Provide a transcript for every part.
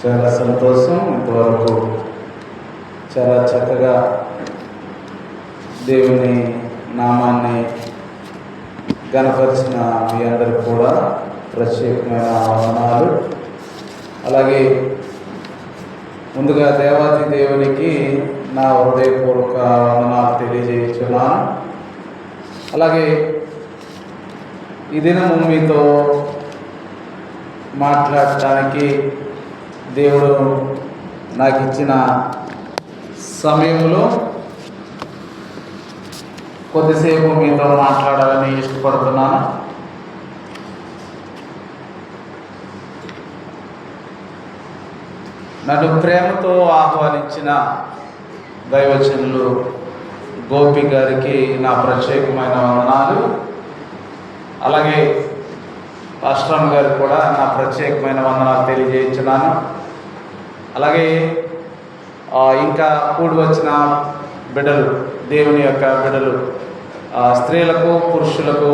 చాలా సంతోషం. ఇంతవరకు చాలా చక్కగా దేవుని నామాన్ని గణపరిచిన మీ అందరికి కూడా ప్రత్యేకమైన వందనాలు. అలాగే ముందుగా దేవాది దేవునికి నా హృదయపూర్వక వందనాలు తెలియజేస్తున్నాను. అలాగే ఈ దినము మీతో మాట్లాడటానికి దేవుడు నాకు ఇచ్చిన సమయంలో కొద్దిసేపు మీతో మాట్లాడాలని ఇష్టపడుతున్నాను. నన్ను ప్రేమతో ఆహ్వానించిన దైవజనులు గోపి గారికి నా ప్రత్యేకమైన వందనాలు. అలాగే పాస్టర్ గారికి కూడా నా ప్రత్యేకమైన వందనాలు తెలియజేస్తున్నాను. అలాగే ఇంకా కూడి వచ్చిన బిడ్డలు, దేవుని యొక్క బిడ్డలు, స్త్రీలకు, పురుషులకు,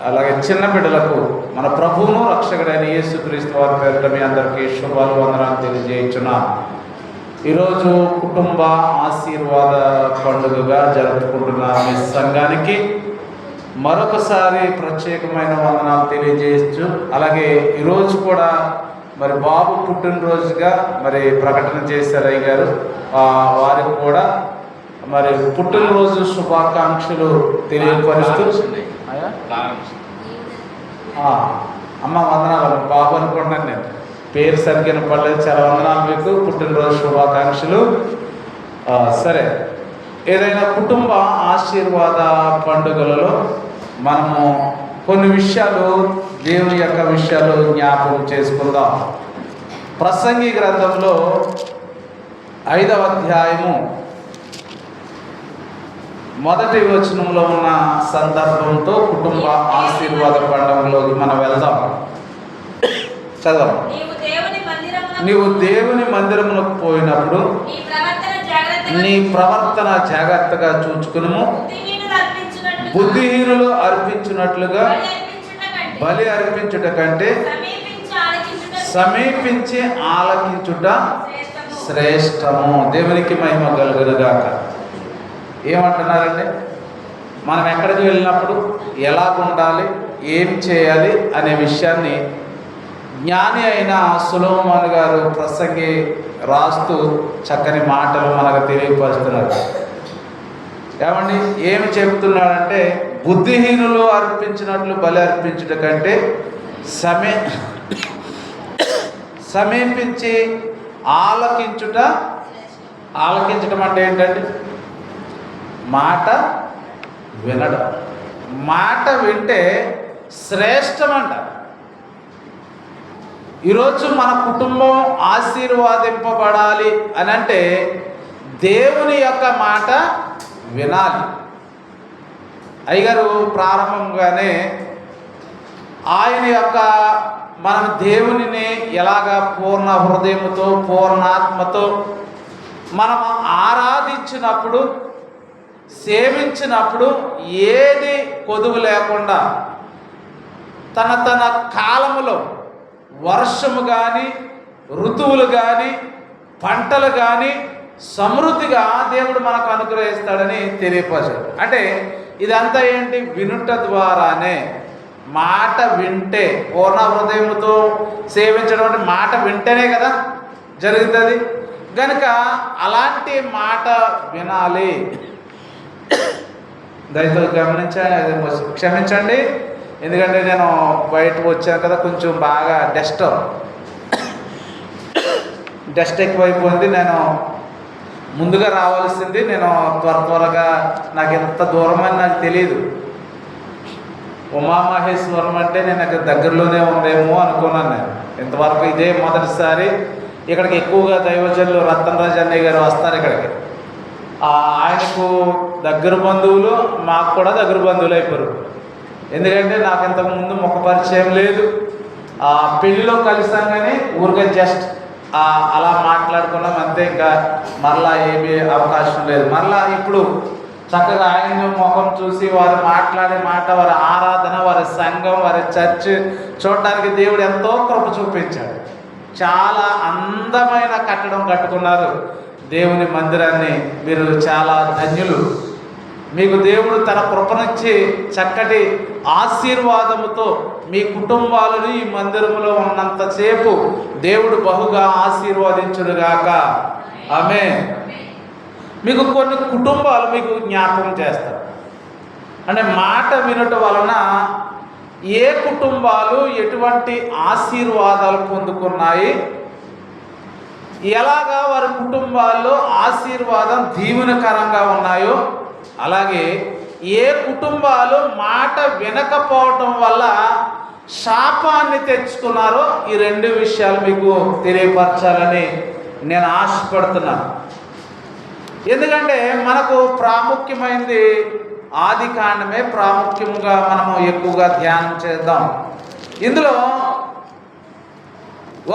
అలాగే చిన్న బిడ్డలకు మన ప్రభువును రక్షకుడైన యేసుక్రీస్తు వారి పేరిట మీ అందరికీ శుభాలు, వందనాలు తెలియజేస్తున్నాను. ఈరోజు కుటుంబ ఆశీర్వాద పండుగగా జరుపుకుంటున్న మీ సంఘానికి మరొకసారి ప్రత్యేకమైన వందనాలు తెలియజేయచ్చు. అలాగే ఈరోజు కూడా మరి బాబు పుట్టినరోజుగా మరి ప్రకటన చేశారు అయ్య గారు. వారికి కూడా మరి పుట్టినరోజు శుభాకాంక్షలు తెలియపరుస్తూ అమ్మ వందనాలు. బాబు అనుకుంటున్నాను, నేను పేరు సరిగ్గా పడలేదు. చాలా వందనాలు మీకు, పుట్టినరోజు శుభాకాంక్షలు. సరే, ఏదైనా కుటుంబ ఆశీర్వాద పండుగలలో మనము కొన్ని విషయాలు, దేవుని యొక్క విషయాలు జ్ఞాపకం చేసుకుందాం. ప్రసంగి గ్రంథంలో 5వ అధ్యాయము 1వ వచనంలో ఉన్న సందర్భంతో కుటుంబ ఆశీర్వాద పండుగలోకి మనం వెళ్దాం. చదవం. నీవు దేవుని మందిరములకు పోయినప్పుడు నీ ప్రవర్తన జాగ్రత్తగా చూచుకును. బుద్ధిహీనులు అర్పించినట్లుగా బలి అర్పించుట కంటే సమీపించి ఆలకించుట శ్రేష్టము. దేవునికి మహిమ కలుగునుగాక. ఏమంటున్నారండి? మనం ఎక్కడికి వెళ్ళినప్పుడు ఎలా ఉండాలి, ఏం చేయాలి అనే విషయాన్ని జ్ఞాని అయిన సొలొమోను గారు ప్రసంగి రాస్తూ చక్కని మాటలు మనకు తెలియపరుస్తున్నారు. ఏమండి, ఏమి చెప్తున్నాడంటే, బుద్ధిహీనులు అర్పించినట్లు బలి అర్పించుట కంటే సమీపించి ఆలకించటం అంటే ఏంటండి? మాట వినడం. మాట వింటే శ్రేష్టమంట. ఈరోజు మన కుటుంబం ఆశీర్వాదింపబడాలి అని అంటే దేవుని యొక్క మాట వినాలి. అయ్యగారు ప్రారంభంగానే ఆయన యొక్క మనం దేవునిని ఎలాగా పూర్ణ హృదయముతో, పూర్ణాత్మతో మనం ఆరాధించినప్పుడు, సేవించినప్పుడు ఏది కొదువు లేకుండా తన కాలములో వర్షము కానీ, ఋతువులు కానీ, పంటలు కానీ సమృద్ధిగా దేవుడు మనకు అనుగ్రహిస్తాడని తెలియపరచాడు. అంటే ఇదంతా ఏంటి? వినుట ద్వారానే. మాట వింటే, పూర్ణ హృదయముతో సేవించడం అంటే మాట వింటేనే కదా జరుగుతుంది. కనుక అలాంటి మాట వినాలి. దయతో క్షమించండి, ఎందుకంటే నేను బయటకు వచ్చాను కదా, కొంచెం బాగా డస్ట్ ఎక్కువైపోయింది. నేను ముందుగా రావాల్సింది, నేను త్వరగా, నాకు ఎంత దూరం అని నాకు తెలియదు. ఉమామహేశ్వరం అంటే నేను అక్కడ దగ్గరలోనే ఉందేమో అనుకున్నాను. నేను ఇంతవరకు ఇదే మొదటిసారి. ఇక్కడికి ఎక్కువగా దైవజనులు రతన్ అన్నయ్య గారు వస్తారు ఇక్కడికి. ఆయనకు దగ్గర బంధువులు, మాకు కూడా దగ్గర బంధువులు అయిపోయారు. ఎందుకంటే నాకు ఇంతకుముందు ముఖ పరిచయం లేదు. పెళ్లిలో కలిసాం కానీ ఊరికే జస్ట్ అలా మాట్లాడుకున్నాం అంతే. ఇంకా మరలా ఏమీ అవకాశం లేదు. మరలా ఇప్పుడు చక్కగా ఆయన ముఖం చూసి వారు మాట్లాడే మాట, వారి ఆరాధన, వారి సంఘం, వారి చర్చ్ చూడడానికి దేవుడు ఎంతో కృప చూపించాడు. చాలా అందమైన కట్టడం కట్టుకున్నారు. దేవుని మందిరాన్ని మీరు చాలా ధన్యులు. మీకు దేవుడు తన కృపనిచ్చి చక్కటి ఆశీర్వాదముతో మీ కుటుంబాలను ఈ మందిరములో ఉన్నంతసేపు దేవుడు బహుగా ఆశీర్వదించుడుగాక. ఆమేన్. మీకు కొన్ని కుటుంబాలు మీకు జ్ఞాపకం చేస్తారు. అంటే మాట వినటం వలన ఏ కుటుంబాలు ఎటువంటి ఆశీర్వాదాలు పొందుకున్నాయి, ఎలాగా వారి కుటుంబాల్లో ఆశీర్వాదం దీవెనకరంగా ఉన్నాయో, అలాగే ఏ కుటుంబాలు మాట వినకపోవటం వల్ల శాపాన్ని తెచ్చుకున్నారో, ఈ రెండు విషయాలు మీకు తెలియపరచాలని నేను ఆశపడుతున్నాను. ఎందుకంటే మనకు ప్రాముఖ్యమైనది ఆది కాండమే ప్రాముఖ్యంగా మనము ఎక్కువగా ధ్యానం చేద్దాం. ఇందులో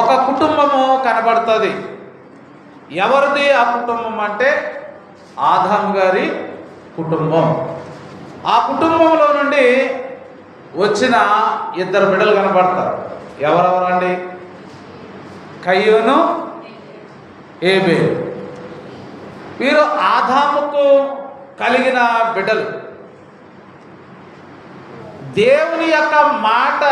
ఒక కుటుంబము కనబడుతుంది. ఎవరిది ఆ కుటుంబం అంటే ఆదాము గారి కుటుంబం. ఆ కుటుంబంలో నుండి వచ్చిన ఇద్దరు బిడ్డలు కనబడతారు. ఎవరెవరండి? కయ్యోను, హేబేలు. వీరు ఆదాముకు కలిగిన బిడ్డలు. దేవుని యొక్క మాట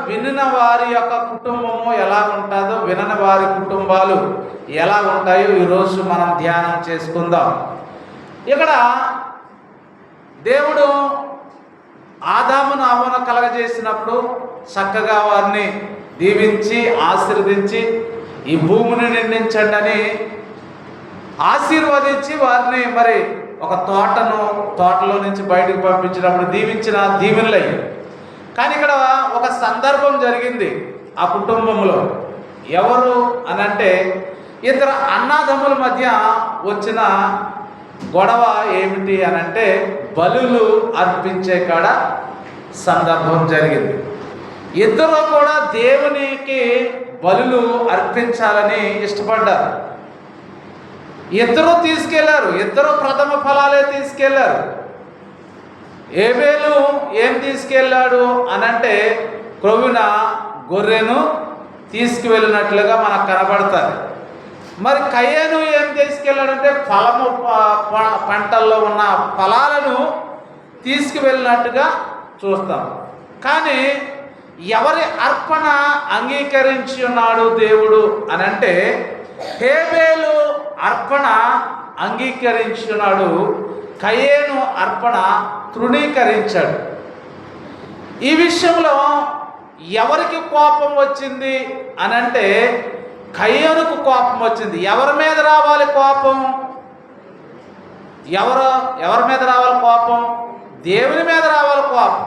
వినిన వారి యొక్క కుటుంబము ఎలా ఉంటుందో, వినని వారి కుటుంబాలు ఎలా ఉంటాయో ఈరోజు మనం ధ్యానం చేసుకుందాం. ఇక్కడ దేవుడు ఆదామును అవ్వను కలగజేసినప్పుడు చక్కగా వారిని దీవించి ఆశీర్వదించి ఈ భూమిని నిండించండి అని ఆశీర్వదించి వారిని మరి ఒక తోటలో నుంచి బయటకు పంపించినప్పుడు దీవించిన దీవెనలయ్యి. కానీ ఇక్కడ ఒక సందర్భం జరిగింది ఆ కుటుంబంలో. ఎవరు అని అంటే ఇద్దరు అన్నదమ్ముల మధ్య వచ్చిన గొడవ ఏమిటి అని అంటే బలులు అర్పించే కాడ సందర్భం జరిగింది. ఇద్దరు కూడా దేవునికి బలులు అర్పించాలని ఇష్టపడ్డారు. ఇద్దరు తీసుకెళ్లారు, ఇద్దరు ప్రథమ ఫలాలే తీసుకెళ్లారు. హేబేలు ఏం తీసుకెళ్ళాడు అనంటే క్రొవ్విన గొర్రెను తీసుకువెళ్ళినట్లుగా మనకు కనబడుతుంది. మరి కయ్యేను ఏం తీసుకెళ్ళాడంటే పంటల్లో ఉన్న ఫలాలను తీసుకువెళ్ళినట్టుగా చూస్తాం. కానీ ఎవరి అర్పణ అంగీకరించి ఉన్నాడు దేవుడు అనంటే హేబేలు అర్పణ అంగీకరించున్నాడు, కయ్యేను అర్పణ తృణీకరించాడు. ఈ విషయంలో ఎవరికి కోపం వచ్చింది అనంటే కయ్యేనుకు కోపం వచ్చింది. ఎవరి మీద రావాలి కోపం? ఎవరి మీద రావాలి కోపం? దేవుని మీద రావాలి కోపం.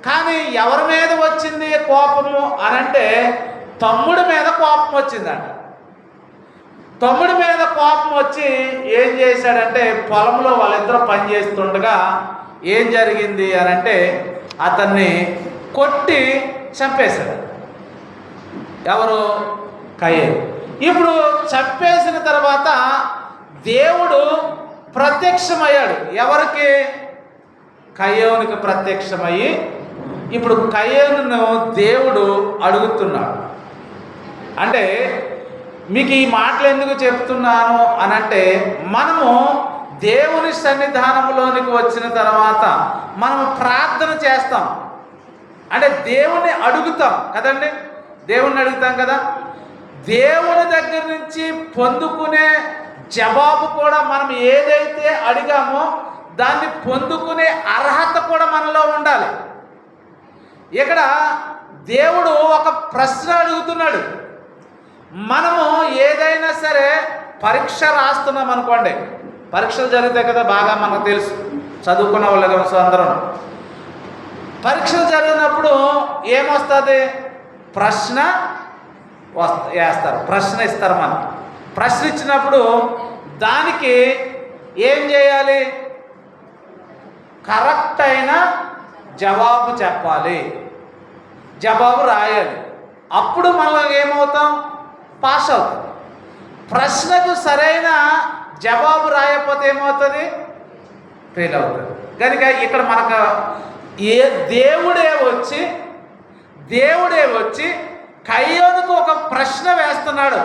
కానీ ఎవరి మీద వచ్చింది కోపము అనంటే తమ్ముడి మీద కోపం వచ్చిందంట. తమ్ముడి మీద కోపం వచ్చి ఏం చేశాడంటే పొలంలో వాళ్ళిద్దరూ పని చేస్తుండగా ఏం జరిగింది అనంటే అతన్ని కొట్టి చంపేశాడు. ఎవరు? కయ్యేను. ఇప్పుడు చంపేసిన తర్వాత దేవుడు ప్రత్యక్షమయ్యాడు. ఎవరికి? కయ్యేనుకి ప్రత్యక్షమయ్యి ఇప్పుడు కయ్యేనును దేవుడు అడుగుతున్నాడు. అంటే మీకు ఈ మాటలు ఎందుకు చెప్తున్నాను అనంటే మనము దేవుని సన్నిధానంలోనికి వచ్చిన తర్వాత మనము ప్రార్థన చేస్తాం. అంటే దేవుణ్ణి అడుగుతాం కదండి, దేవుణ్ణి అడుగుతాం కదా. దేవుని దగ్గర నుంచి పొందుకునే జవాబు కూడా మనం ఏదైతే అడిగామో దాన్ని పొందుకునే అర్హత కూడా మనలో ఉండాలి. ఇక్కడ దేవుడు ఒక ప్రశ్న అడుగుతున్నాడు. మనము ఏదైనా సరే పరీక్ష రాస్తున్నాం అనుకోండి, పరీక్షలు జరుగుతాయి కదా, బాగా మనకు తెలుసు, చదువుకున్న వాళ్ళు తెలుసు అందరం. పరీక్షలు జరిగినప్పుడు ఏమొస్తుంది? ప్రశ్న వేస్తారు, ప్రశ్న ఇస్తారు. మనకి ప్రశ్న ఇచ్చినప్పుడు దానికి ఏం చేయాలి? కరెక్ట్ అయిన జవాబు చెప్పాలి, జవాబు రాయాలి. అప్పుడు మనం ఏమవుతాం? పాస్ అవుతాం. ప్రశ్నకు సరైన జవాబు రాయకపోతే ఏమవుతుంది? ఫెయిల్ అవుతుంది. కనుక ఇక్కడ మనకు దేవుడే వచ్చి కయ్యోనుకు ఒక ప్రశ్న వేస్తున్నాడు.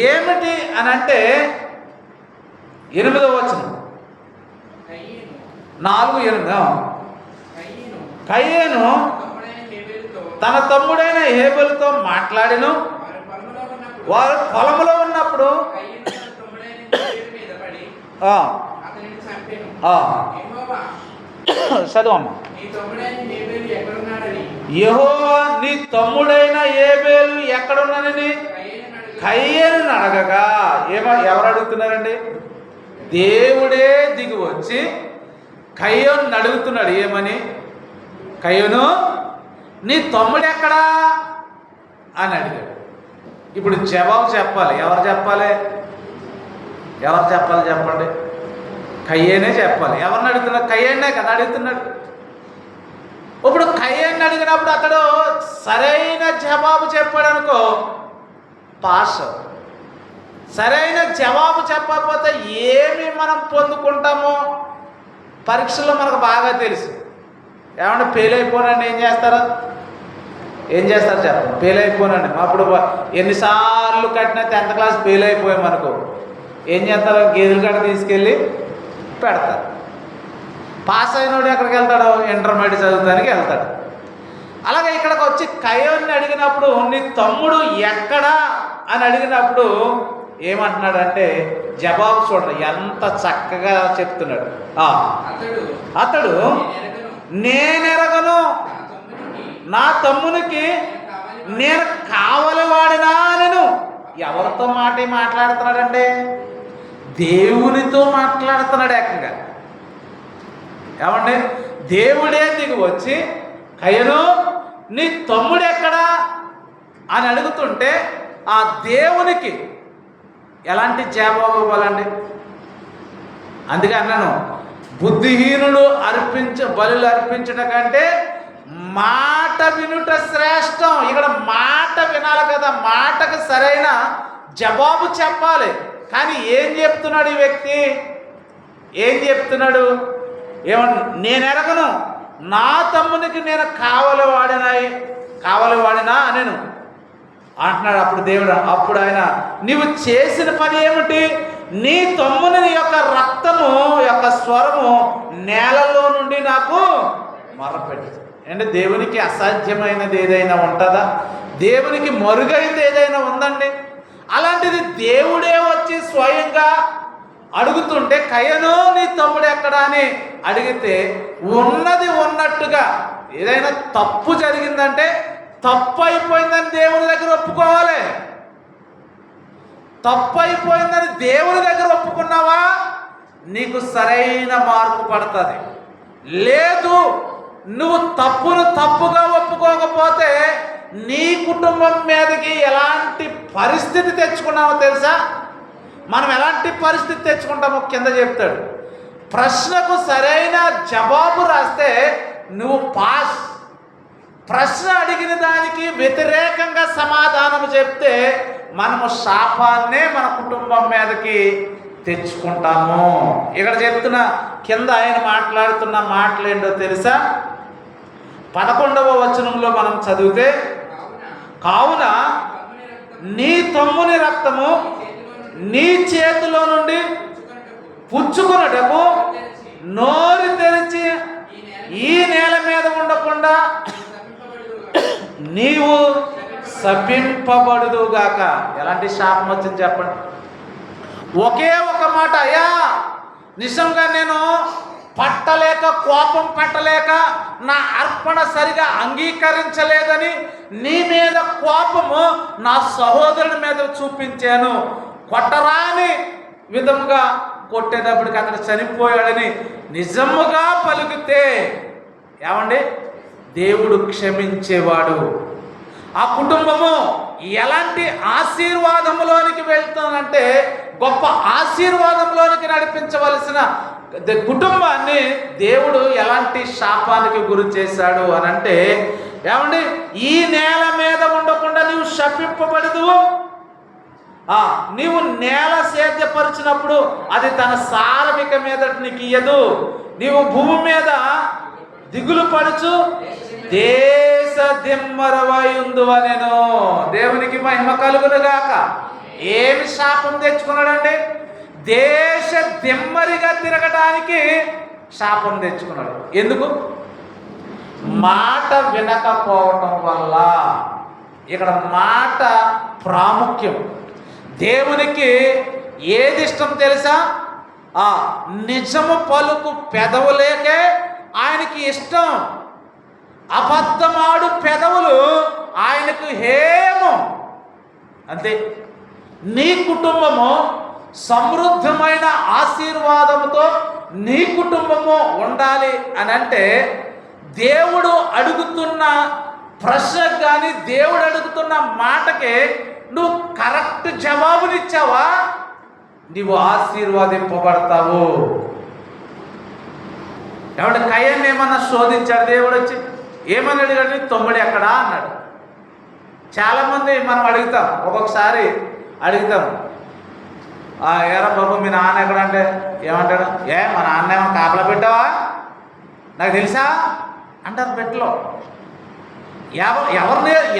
ఏమిటి అని అంటే 8వ వచనం, 4:8. కయ్యేను తన తమ్ముడైన హేబెలుతో మాట్లాడెను. వారు పొలంలో ఉన్నప్పుడు చదువమ్మ. యెహోవా నీ తమ్ముడైన హేబెలు ఎక్కడున్నానని కయ్యేను అడగగా ఎవరు అడుగుతున్నారండి? దేవుడే దిగి వచ్చి కయ్యోను అడుగుతున్నాడు. ఏమని? కయ్యోను నీ తమ్ముడు ఎక్కడా అని అడిగాడు. ఇప్పుడు జవాబు చెప్పాలి. ఎవరు చెప్పాలి? చెప్పండి. కయ్యేనే చెప్పాలి. ఎవరిని అడుగుతున్నాడు? కయ్యేనే కదా అడుగుతున్నాడు. ఇప్పుడు కయ్యేని అడిగినప్పుడు అతడు సరైన జవాబు చెప్పాడు అనుకో, పాస్. సరైన జవాబు చెప్పకపోతే ఏమి మనం పొందుకుంటామో పరీక్షలో మనకు బాగా తెలుసు. ఏమన్నా ఫెయిల్ అయిపోనండి ఏం చేస్తారు చెప్పండి? ఫెయిల్ అయిపోనండి. అప్పుడు ఎన్నిసార్లు కట్టినా 10th క్లాస్ ఫెయిల్ అయిపోయామనుకో ఏం చేస్తారు? గేదెల కాడ తీసుకెళ్ళి పెడతారు. పాస్ అయినోడు ఎక్కడికి వెళ్తాడు? ఇంటర్మీడియట్ చదువుతానికి వెళ్తాడు. అలాగే ఇక్కడికి వచ్చి కయ్యోన్ని అడిగినప్పుడు నీ తమ్ముడు ఎక్కడా అని అడిగినప్పుడు ఏమంటున్నాడంటే జవాబు చూడండి ఎంత చక్కగా చెప్తున్నాడు. అతడు నేనెరగను, నా తమ్మునికి నేను కావలివాడినా నేను. ఎవరితో మాట్లాడుతున్నాడంటే దేవునితో మాట్లాడుతున్నాడు ఏకంగా. ఏమండి? దేవుడే దిగి వచ్చి కయ్యను నీ తమ్ముడు ఎక్కడా అని అడుగుతుంటే ఆ దేవునికి ఎలాంటి జవాబు ఇవ్వాలండి? అందుకే అన్నాను, బుద్ధిహీనుడు బలులు అర్పించడం కంటే మాట వినుట శ్రేష్టం. ఇక్కడ మాట వినాలి కదా, మాటకు సరైన జవాబు చెప్పాలి. కానీ ఏం చెప్తున్నాడు ఈ వ్యక్తి? ఏం చెప్తున్నాడు? నేను ఎరగను, నా తమ్మునికి నేను కావలివాడినా నేను అంటున్నాడు. అప్పుడు దేవుడు ఆయన నీవు చేసిన పని ఏమిటి? నీ తమ్ముని యొక్క రక్తము యొక్క స్వరము నేలలో నుండి నాకు మొరపెట్టు. అంటే దేవునికి అసాధ్యమైనది ఏదైనా ఉంటుందా? దేవునికి మరుగైంది ఏదైనా ఉందండి? అలాంటిది దేవుడే వచ్చి స్వయంగా అడుగుతుంటే కయ్యను నీ తమ్ముడు ఎక్కడా అని అడిగితే ఉన్నది ఉన్నట్టుగా ఏదైనా తప్పు జరిగిందంటే తప్పు అయిపోయిందని దేవుని దగ్గర ఒప్పుకోవాలి. తప్పు అయిపోయిందని దేవుని దగ్గర ఒప్పుకున్నావా నీకు సరైన మార్పు పడుతుంది. లేదు నువ్వు తప్పును తప్పుగా ఒప్పుకోకపోతే నీ కుటుంబం మీదకి ఎలాంటి పరిస్థితి తెచ్చుకున్నావో తెలుసా? మనం ఎలాంటి పరిస్థితి తెచ్చుకుంటామో కింద చెప్తాడు. ప్రశ్నకు సరైన జవాబు రాస్తే నువ్వు పాస్. ప్రశ్న అడిగిన దానికి వ్యతిరేకంగా సమాధానం చెప్తే మనము శాపాన్నే మన కుటుంబం మీదకి తెచ్చుకుంటాము. ఇక్కడ చెప్తున్న కింద ఆయన మాట్లాడుతున్న మాటలు ఏంటో తెలుసా? 11వ వచనంలో మనం చదివితే, కావున నీ తమ్ముని రక్తము నీ చేతిలో నుండి పుచ్చుకున్నటకు నోరు తెరిచి ఈ నేల మీద ఉండకుండా నీవు శపింపబడుదుగాక. ఎలాంటి శాపం వచ్చింది చెప్పండి? ఒకే ఒక మాట, అయ్యా నిజంగా నేను కోపం పట్టలేక నా అర్పణ సరిగా అంగీకరించలేదని నీ మీద కోపము నా సహోదరుని మీద చూపించాను. కొట్టరాని విధముగా కొట్టేటప్పటికి అతను చనిపోయాడని నిజముగా పలికితే ఏమండి దేవుడు క్షమించేవాడు. ఆ కుటుంబము ఎలాంటి ఆశీర్వాదంలోనికి వెళ్తానంటే గొప్ప ఆశీర్వాదంలోనికి నడిపించవలసిన కుటుంబాన్ని దేవుడు ఎలాంటి శాపానికి గురి చేశాడు అని అంటే ఏమండి ఈ నేల మీద ఉండకుండా నీవు శపింపబడదు. నీవు నేల సేద్యపరిచినప్పుడు అది తన సారమిక మీద నీకు ఇయ్యదు. నీవు భూమి మీద దిగులు పడుచు దేశ దిమ్మరవై ఉందువనెను. దేవునికి మహిమ కలుగును గాక. ఏమి శాపం తెచ్చుకున్నాడండి? దేశ దిమ్మరిగా తిరగడానికి శాపం తెచ్చుకున్నాడు. ఎందుకు? మాట వినకపోవటం వల్ల. ఇక్కడ మాట ప్రాముఖ్యం. దేవునికి ఏది ఇష్టం తెలుసా? నిజము పలుకు పెదవులేకే ఆయనకి ఇష్టం. అబద్ధమాడు పెదవులు ఆయనకు హేమం. అంతే. నీ కుటుంబము సమృద్ధమైన ఆశీర్వాదంతో నీ కుటుంబము ఉండాలి అని అంటే దేవుడు అడుగుతున్న ప్రశ్నకు కానీ దేవుడు అడుగుతున్న మాటకి నువ్వు కరెక్ట్ జవాబునిచ్చావా, నీవు ఆశీర్వాదింపబడతావు. ఎవడ కయ్యన్ని ఏమన్నా శోధించాడు దేవుడు వచ్చి? ఏమని అడిగాడు? తమ్ముడు ఎక్కడా అన్నాడు. చాలామంది మనం అడుగుతాం, ఒక్కొక్కసారి అడుగుతాం, ఏరా బాబు మీ నాన్న ఎక్కడంటే ఏమంటాడు? మా నాన్న ఏమో కాపలా పెట్టావా, నాకు తెలుసా అంటారు. పెట్టలో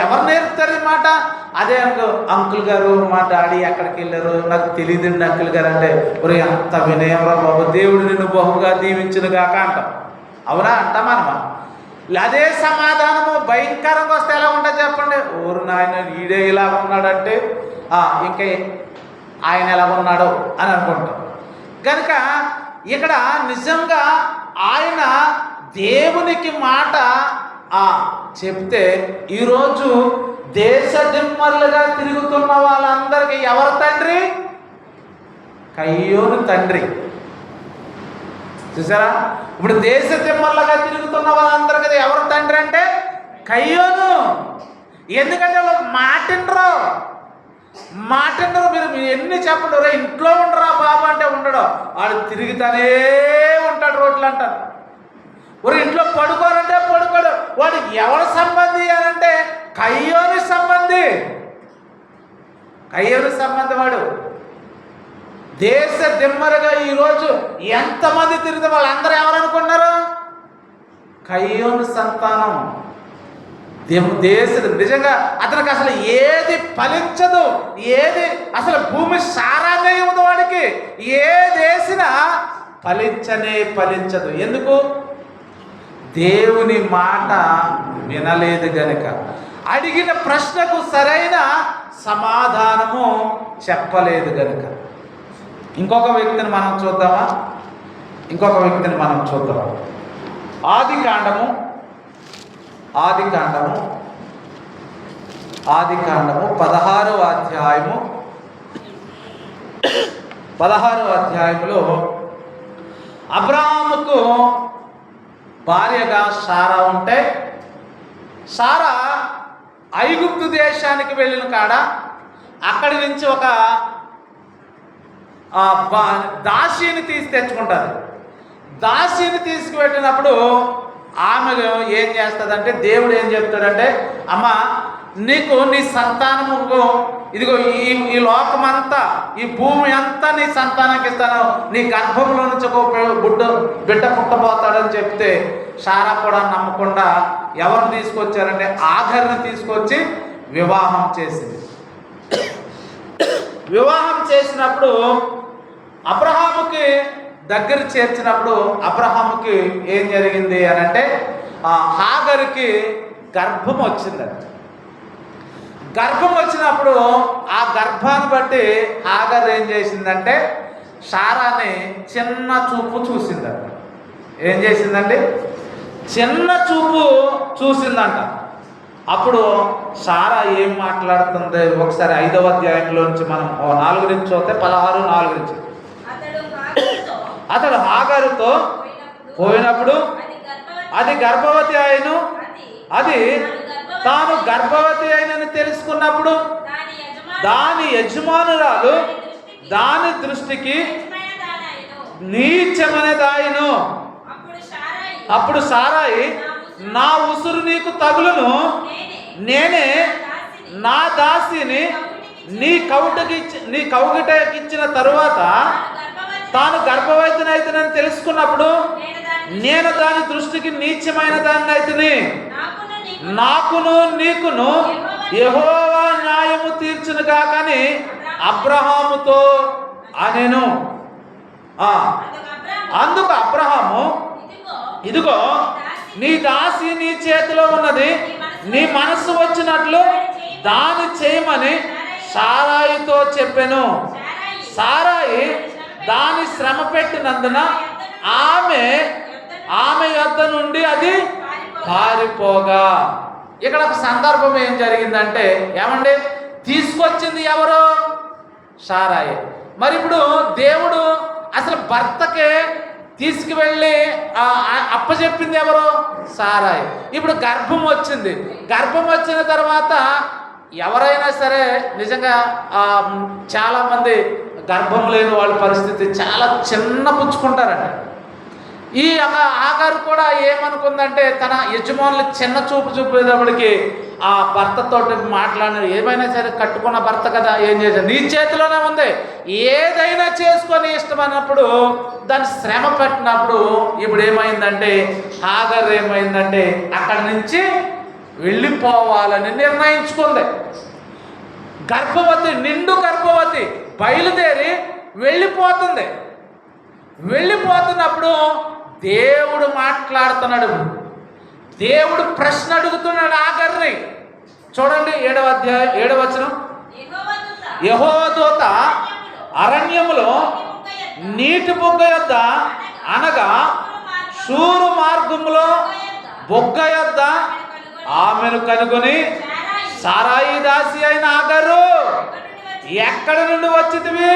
ఎవరు నేర్పుతారు ఈ మాట? అదే అనుకో, అంకుల్ గారు మా డాడీ ఎక్కడికి వెళ్ళారు నాకు తెలియదండి అంకుల్ గారు అంటే, ఒరే అంత వినయంరా బాబు, దేవుడు నిన్ను బహుగా దీవించును గాక అంటాం. అవునా? అంటామా? అదే సమాధానము భయంకరంగా వస్తే ఎలా ఉంటుంది చెప్పండి? ఊరు నాయన ఈడే ఇలా ఉన్నాడంటే ఇంకా ఆయన ఎలా ఉన్నాడో అని అనుకుంటాం. కనుక ఇక్కడ నిజంగా ఆయన దేవునికి మాట చెప్తే ఈరోజు దేశ దిమ్మర్లుగా తిరుగుతున్న వాళ్ళందరికీ ఎవరు తండ్రి? కయ్యోను తండ్రి. చూసారా? ఇప్పుడు దేశ దిమ్మర్లుగా తిరుగుతున్న వాళ్ళందరికీ ఎవరు తండ్రి అంటే కయ్యోను. ఎందుకంటే వాళ్ళు మాటిండ్రు. మీరు ఎన్ని చెప్పండి, రే ఇంట్లో ఉండరా బాబు అంటే ఉండడు, వాడు తిరుగుతానే ఉంటాడు రోడ్లు అంటారు. ఒక ఇంట్లో పడుకోనంటే పడుకోడు. వాడు ఎవరి సంబంధి అని అంటే కయ్యోని సంబంధి వాడు. దేశ దిమ్మరుగా ఈరోజు ఎంతమంది తిరిగితే వాళ్ళందరూ ఎవరనుకున్నారు? కయ్యోని సంతానం. నిజంగా అతనికి అసలు ఏది ఫలించదు, ఏది అసలు భూమి సారాన్నే ఇవ్వదు వాడికి. ఏదేసినా ఫలించదు. ఎందుకు? దేవుని మాట వినలేదు గనుక, అడిగిన ప్రశ్నకు సరైన సమాధానము చెప్పలేదు గనుక. ఇంకొక వ్యక్తిని మనం చూద్దాం. ఆది కాండము 16వ అధ్యాయములో అబ్రాహాముకు భార్యగా సారా ఉంటే, సారా ఐగుప్తు దేశానికి వెళ్ళిన కాడ అక్కడి నుంచి ఒక దాసీని తెచ్చుకుంటారు. దాసీని తీసుకువెళ్ళినప్పుడు ఆమె ఏం చేస్తుందంటే, దేవుడు ఏం చెప్తాడంటే, అమ్మ నీకు నీ సంతానముకు ఇదిగో ఈ లోకమంతా, ఈ భూమి అంతా నీ సంతానానికి ఇస్తాను, నీ గర్భంలో నుంచి ఒక బిడ్డ పుట్టబోతాడని చెప్తే సారా కూడా నమ్మకుండా ఎవరిని తీసుకొచ్చారంటే ఆగర్ని తీసుకొచ్చి వివాహం చేసింది. వివాహం చేసినప్పుడు అబ్రహాముకి దగ్గర చేర్చినప్పుడు అబ్రహాముకి ఏం జరిగింది అని అంటే, హాగరుకి గర్భం వచ్చిందంట. గర్భం వచ్చినప్పుడు ఆ గర్భాన్ని బట్టి హాగర్ ఏం చేసిందంటే సారాని చిన్న చూపు చూసిందంట. ఏం చేసిందండి? చిన్న చూపు చూసిందంట. అప్పుడు సారా ఏం మాట్లాడుతుంది ఒకసారి 5వ అధ్యాయంలో నుంచి మనం 4 నుంచి చూస్తే 16:4 నుంచి. అతడు హాగరుతో పోయినప్పుడు అది గర్భవతి అయిను, అది తాను గర్భవతి అయినని తెలుసుకున్నప్పుడు దాని యజమానురాలు దాని దృష్టికి నీచమైనదాయను. అప్పుడు సారాయి, నా ఉసురు నీకు తగులును, నేనే నా దాసిని నీ కౌగిటకిచ్చిన తరువాత తాను గర్భవతినైతేనని తెలుసుకున్నప్పుడు నేను దాని దృష్టికి నీచమైన దాన్ని అయితేని నాకును నీకును యెహోవా న్యాయము తీర్చును గాకని అబ్రహాముతో అనెను. అందుకు అబ్రహాము, ఇదిగో నీ దాసి నీ చేతిలో ఉన్నది, నీ మనసు వచ్చినట్లు దాని చేయమని సారాయితో చెప్పెను. సారాయి దాని శ్రమ పెట్టినందున ఆమె యొద్ద నుండి అది పారిపోగా. ఇక్కడ ఒక సందర్భం ఏం జరిగిందంటే, ఏమండి, తీసుకొచ్చింది ఎవరు? సారాయి. మరి ఇప్పుడు దేవుడు అసలు భర్తకే తీసుకువెళ్ళి అప్పచెప్పింది ఎవరు? సారాయి. ఇప్పుడు గర్భం వచ్చింది. గర్భం వచ్చిన తర్వాత ఎవరైనా సరే నిజంగా చాలామంది గర్భం లేని వాళ్ళ పరిస్థితి చాలా చిన్న పుచ్చుకుంటారండి. ఈ ఆగారు కూడా ఏమనుకుందంటే, తన యజమానులు చిన్న చూపు చూపేటప్పటికి ఆ భర్తతో మాట్లాడిన, ఏమైనా సరే కట్టుకున్న భర్త కదా, ఏం చేశారు, నీ చేతిలోనే ఉంది, ఏదైనా చేసుకొని ఇష్టమైనప్పుడు దాన్ని శ్రమ పెట్టినప్పుడు ఇప్పుడు ఏమైందంటే, ఆగారు ఏమైందంటే అక్కడి నుంచి వెళ్ళిపోవాలని నిర్ణయించుకుంది. గర్భవతి, నిండు గర్భవతి బయలుదేరి వెళ్ళిపోతుంది. వెళ్ళిపోతున్నప్పుడు దేవుడు మాట్లాడుతున్నాడు. దేవుడు ప్రశ్న అడుగుతున్నాడు ఆగర్ని. చూడండి 7వ అధ్యాయం 7వ వచనం. యెహోవా దూత అరణ్యములో నీటి బొగ్గ యొద్ద, అనగా షూరు మార్గములో బొగ్గ యొద్ద ఆమెను కనుగొని, సారాయి దాసి అయిన ఆగరు, ఎక్కడి నుండి వచ్చితివి,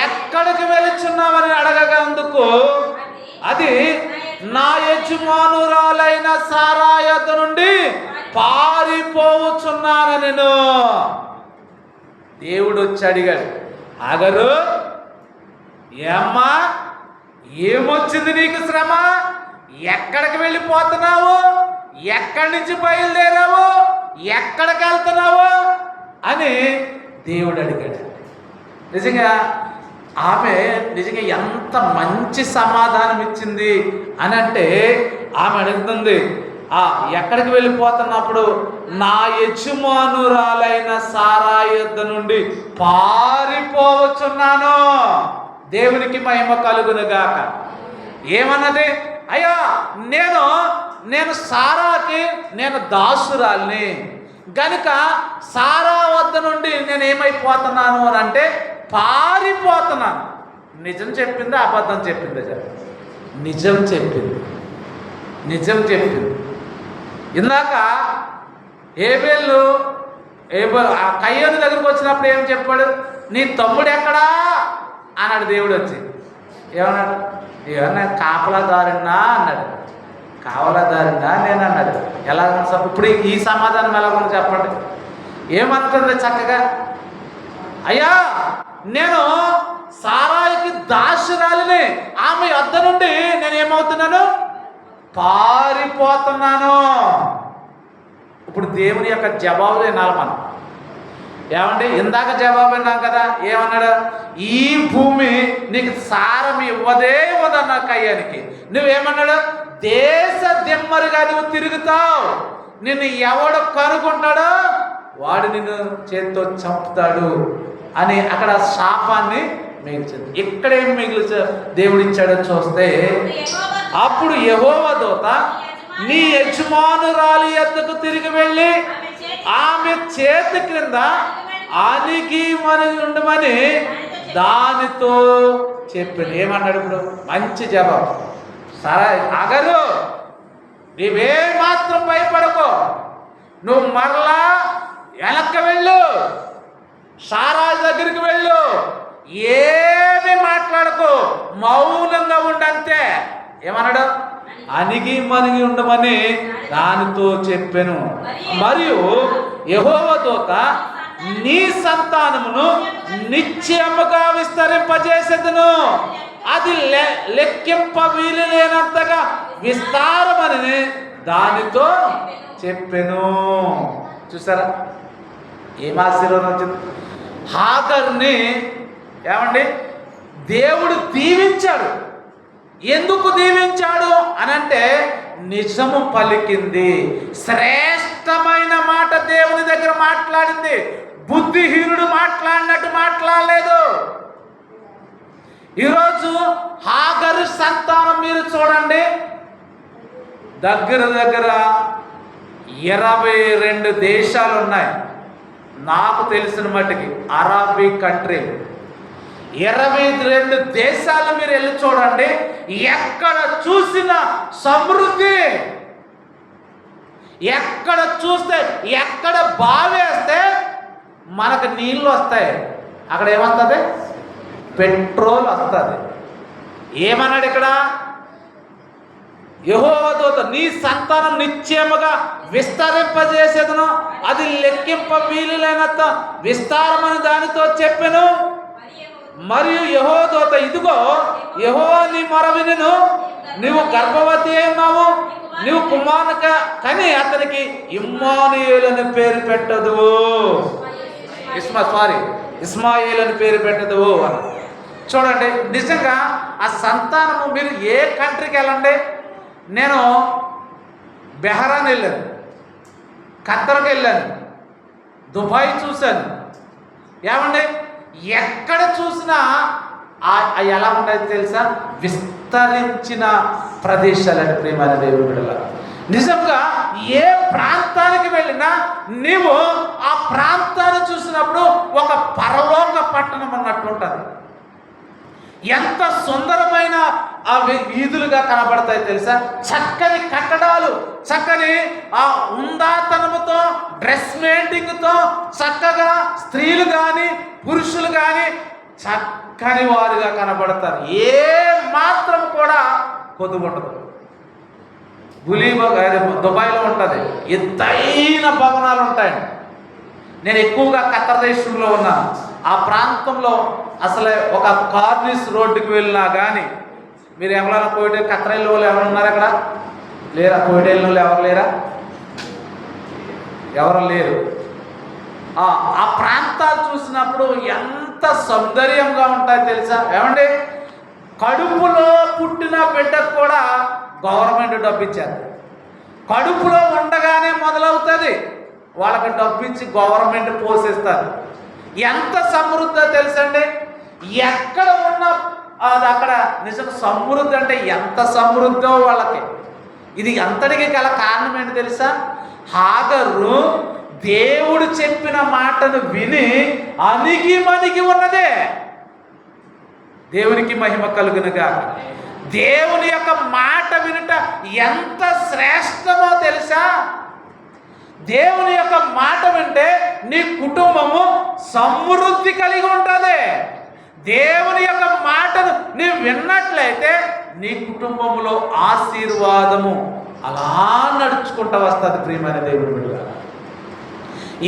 ఎక్కడికి వెళుచున్నావని అడగగందుకు, అది నా యజమానురాలైన సారాయి యొద్ద నుండి పారిపోవచ్చున్నాను నేను. దేవుడు వచ్చి అడిగాడు, ఆగరు, ఏమ్మా, ఏమొచ్చింది నీకు శ్రమ, ఎక్కడికి వెళ్ళిపోతున్నావు, ఎక్కడి నుంచి బయలుదేరావు, ఎక్కడికి వెళ్తున్నావు అని దేవుడు అడిగాడు. నిజంగా ఆమె నిజంగా ఎంత మంచి సమాధానం ఇచ్చింది అని అంటే, ఆమె అడుగుతుంది, ఎక్కడికి వెళ్ళిపోతున్నప్పుడు నా యజమానురాలైన సారాయి యొద్ద నుండి పారిపోవచ్చున్నాను. దేవునికి మహిమ కలుగును గాక. ఏమన్నది? అయ్యా, నేను సారాకి నేను దాసురాల్ని గనుక సారా వద్ద నుండి నేను ఏమైపోతున్నాను అని అంటే పారిపోతున్నాను. నిజం చెప్పిందా అబద్ధం చెప్పిందా? నిజం చెప్పింది. నిజం చెప్పింది. ఇందాక ఏబేలు ఆ కయ్యోను దగ్గరకు వచ్చినప్పుడు ఏం చెప్పాడు? నీ తమ్ముడు ఎక్కడా అన్నాడు దేవుడు వచ్చి. ఏమన్నాడు? ఏమన్నా కాపలాదారున్నా అన్నాడు. కావలాదారున్నా నేను అన్నాడు. ఎలా ఇప్పుడు ఈ సమాధానం ఎలా ఉంది చెప్పండి? ఏమంటుంది చక్కగా? అయ్యా, నేను సారాయికి దాసురాలిని, ఆమె వద్ద నుండి నేను ఏమవుతున్నాను? పారిపోతున్నాను. ఇప్పుడు దేవుని యొక్క జవాబు వినాలి మనం. ఏమండి, ఇందాక జవాబు విన్నాం కదా, ఏమన్నాడు? ఈ భూమి నీకు సారం ఇవ్వదే ఇవ్వదన్నా కయ్యానికి. నువ్వేమన్నాడు? దేశ దిమ్మరిగా నువ్వు తిరుగుతావు, నిన్ను ఎవడు కనుకుంటాడో వాడు నిన్ను చేతితో చంపుతాడు అని అక్కడ శాపాన్ని మిగిల్చింది. ఇక్కడేం దేవుడు ఇచ్చాడో చూస్తే, అప్పుడు యెహోవా దూత నీ యజమానురాలి యొద్దకు తిరిగి వెళ్ళి ఆమె చేతి క్రింద అణిగి ఉండమని దానితో చెప్పింది. ఏమన్నాడు ఇప్పుడు? మంచి జవాబు. సరే ఆగరు, నీవే మాత్రం భయపడకో, నువ్వు మరలా వెనక్కి వెళ్ళు, సారాయి దగ్గరికి వెళ్ళు, ఏమి మాట్లాడకు, మౌనంగా ఉండంతే. ఏమన్నాడు? అణిగి మణిగి ఉండమని దానితో చెప్పెను. మరియు యెహోవా దూత నీ సంతానమును నిశ్చయముగా విస్తరింపజేసేదను, అది లెక్కింప వీలు లేనంతగా విస్తారమని దానితో చెప్పెను. చూసారా ఏం ఆశీర్వాదం వచ్చింది? హాగర్ని ఏమండి దేవుడు దీవించాడు. ఎందుకు దీవించాడు అనంటే, నిజము పలికింది. శ్రేష్టమైన మాట దేవుని దగ్గర మాట్లాడింది. బుద్ధిహీనుడు మాట్లాడినట్టు మాట్లాడలేదు. ఈరోజు హాగరు సంతానం మీరు చూడండి, దగ్గర 22 దేశాలు ఉన్నాయి నాకు తెలిసిన మట్టుకి. అరబిక్ కంట్రీ 22 దేశాలు మీరు వెళ్ళి చూడండి, ఎక్కడ చూసినా సమృద్ధి. ఎక్కడ చూస్తే, ఎక్కడ బావేస్తే మనకు నీళ్ళు వస్తాయి, అక్కడ ఏమొస్తుంది? పెట్రోల్ వస్తుంది. ఏమన్నాడు ఇక్కడ? యెహోవా దూత, నీ సంతానం నిశ్చయముగా విస్తరింపజేసేదను, అది లెక్కింప వీలులేనంత విస్తారమైన దానితో చెప్పెను. మరియు యెహోవా దూత, ఇదిగో యెహోవా నీ మొర వినెను, నీవు గర్భవతి అయినావు, నీవు కుమారుని కని అతనికి ఇమ్మానుయేలు అని పేరు పెట్టదు. ఇస్మాయిల్ అని పేరు పెట్టదు అని. చూడండి, నిజంగా ఆ సంతానము, మీరు ఏ కంట్రీకి వెళ్ళండి, నేను బెహ్రాన్ వెళ్ళాను, ఖత్తర్కి వెళ్ళాను, దుబాయ్ చూశాను. ఏమండి, ఎక్కడ చూసినా ఎలా ఉంటాయి తెలుసా? విస్తరించిన ప్రదేశాలని ప్రియమైన దేవుని బిడ్డలారా. నిజంగా ఏ ప్రాంతానికి వెళ్ళినా నీవు ఆ ప్రాంతాన్ని చూసినప్పుడు ఒక పరలోక పట్టణం అన్నట్టు ఉంటుంది. ఎంత సుందరమైన ఆ వీధులుగా కనబడతాయి తెలుసా? చక్కని కట్టడాలు, చక్కని ఆ ఉందాతనముతో, డ్రెస్ మేకింగ్తో చక్కగా స్త్రీలు కానీ పురుషులు కానీ చక్కని వారుగా కనబడతారు. ఏ మాత్రం కూడా కొద్దుకుండదు. దుబాయ్లో ఉంటుంది, ఎత్తైన భవనాలు ఉంటాయండి. నేను ఎక్కువగా ఖత్తర్ దేశంలో ఉన్నాను. ఆ ప్రాంతంలో అసలు ఒక కార్నిస్ రోడ్డుకి వెళ్ళినా కానీ, మీరు ఎవరైనా కోయిటే ఖత్తరైలో వాళ్ళు ఎవరు ఉన్నారు అక్కడ? లేరా? కోయిటేళ్ళ ఎవరు లేరా? ఎవరు లేరు. ఆ ప్రాంతాలు చూసినప్పుడు ఎంత సౌందర్యంగా ఉంటాయో తెలుసా? ఏమండి, కడుపులో పుట్టిన బిడ్డకు కూడా గవర్నమెంట్ డబ్బు ఇచ్చారు. కడుపులో ఉండగానే మొదలవుతుంది, వాళ్ళకి డబ్బు ఇచ్చి గవర్నమెంట్ పోషిస్తారు. ఎంత సమృద్ధి తెలుసండి. ఎక్కడ ఉన్న అది అక్కడ నిజంగా సమృద్ధి అంటే ఎంత సమృద్ధో వాళ్ళకి. ఇది అంతటికి గల కారణం ఏంటి తెలుసా? హాగరు దేవుడు చెప్పిన మాటను విని అణిగి ఉన్నదే. దేవునికి మహిమ కలుగునుగా. దేవుని యొక్క మాట వినుట ఎంత శ్రేష్టమో తెలుసా? దేవుని యొక్క మాట వింటే నీ కుటుంబము సమృద్ధి కలిగి ఉంటుంది. దేవుని యొక్క మాటను నీ విన్నట్లయితే నీ కుటుంబంలో ఆశీర్వాదము అలా నడుచుకుంటూ వస్తుంది. ప్రియమైన దేవుని బిడ్డలారా,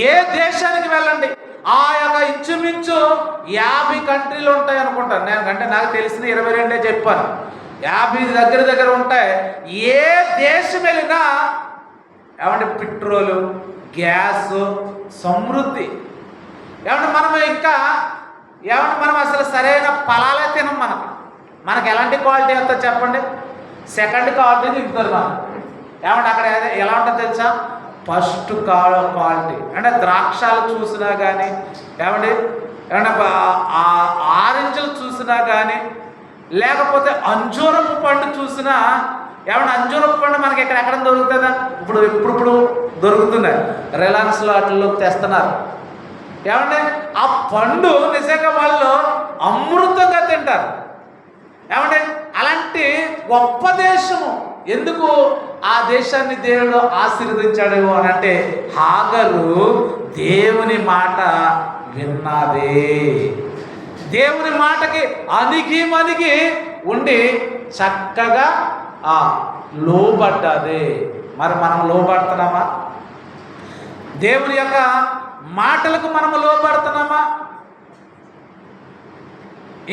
ఏ దేశానికి వెళ్ళండి, ఆ యొక్క ఇంచుమించు 50 కంట్రీలు ఉంటాయి అనుకుంటాను నేను. అంటే నాకు తెలిసిన 22 చెప్పాను. 50 దగ్గర ఉంటాయి. ఏ దేశం వెళ్ళినా ఏమంటే పెట్రోలు, గ్యాస్, సమృద్ధి. ఏమంటే మనం అసలు సరైన ఫలాలే తినం. మనకు ఎలాంటి క్వాలిటీ వస్తుందో చెప్పండి? సెకండ్ క్వాలిటీ తింటారు మనం. ఏమంటే అక్కడ ఎలా ఉంటుందో తెలుసా? ఫస్ట్ క్వాలిటీ అంటే ద్రాక్షాలు చూసినా కానీ, ఏమంటే ఆరెంజ్లు చూసినా కానీ, లేకపోతే అంజూరపు పండు చూసినా, ఏమన్నా అంజూరపు పండు మనకి ఎక్కడ దొరుకుతుందా? ఇప్పుడు దొరుకుతున్నాయి, రిలయన్స్లో వాటిల్లో తెస్తున్నారు. ఏమంటే ఆ పండు నిజంగా వాళ్ళు అమృతంగా తింటారు. ఏమంటే అలాంటి గొప్ప దేశము. ఎందుకు ఆ దేశాన్ని దేవుడు ఆశీర్వదించాడేమో అని అంటే, హాగరు దేవుని మాట విన్నదే. దేవుని మాటకి అణిగి ఉండి చక్కగా లోబడ్డదే. మరి మనం లోబడుతున్నామా? దేవుని యొక్క మాటలకు మనము లోబడుతున్నామా?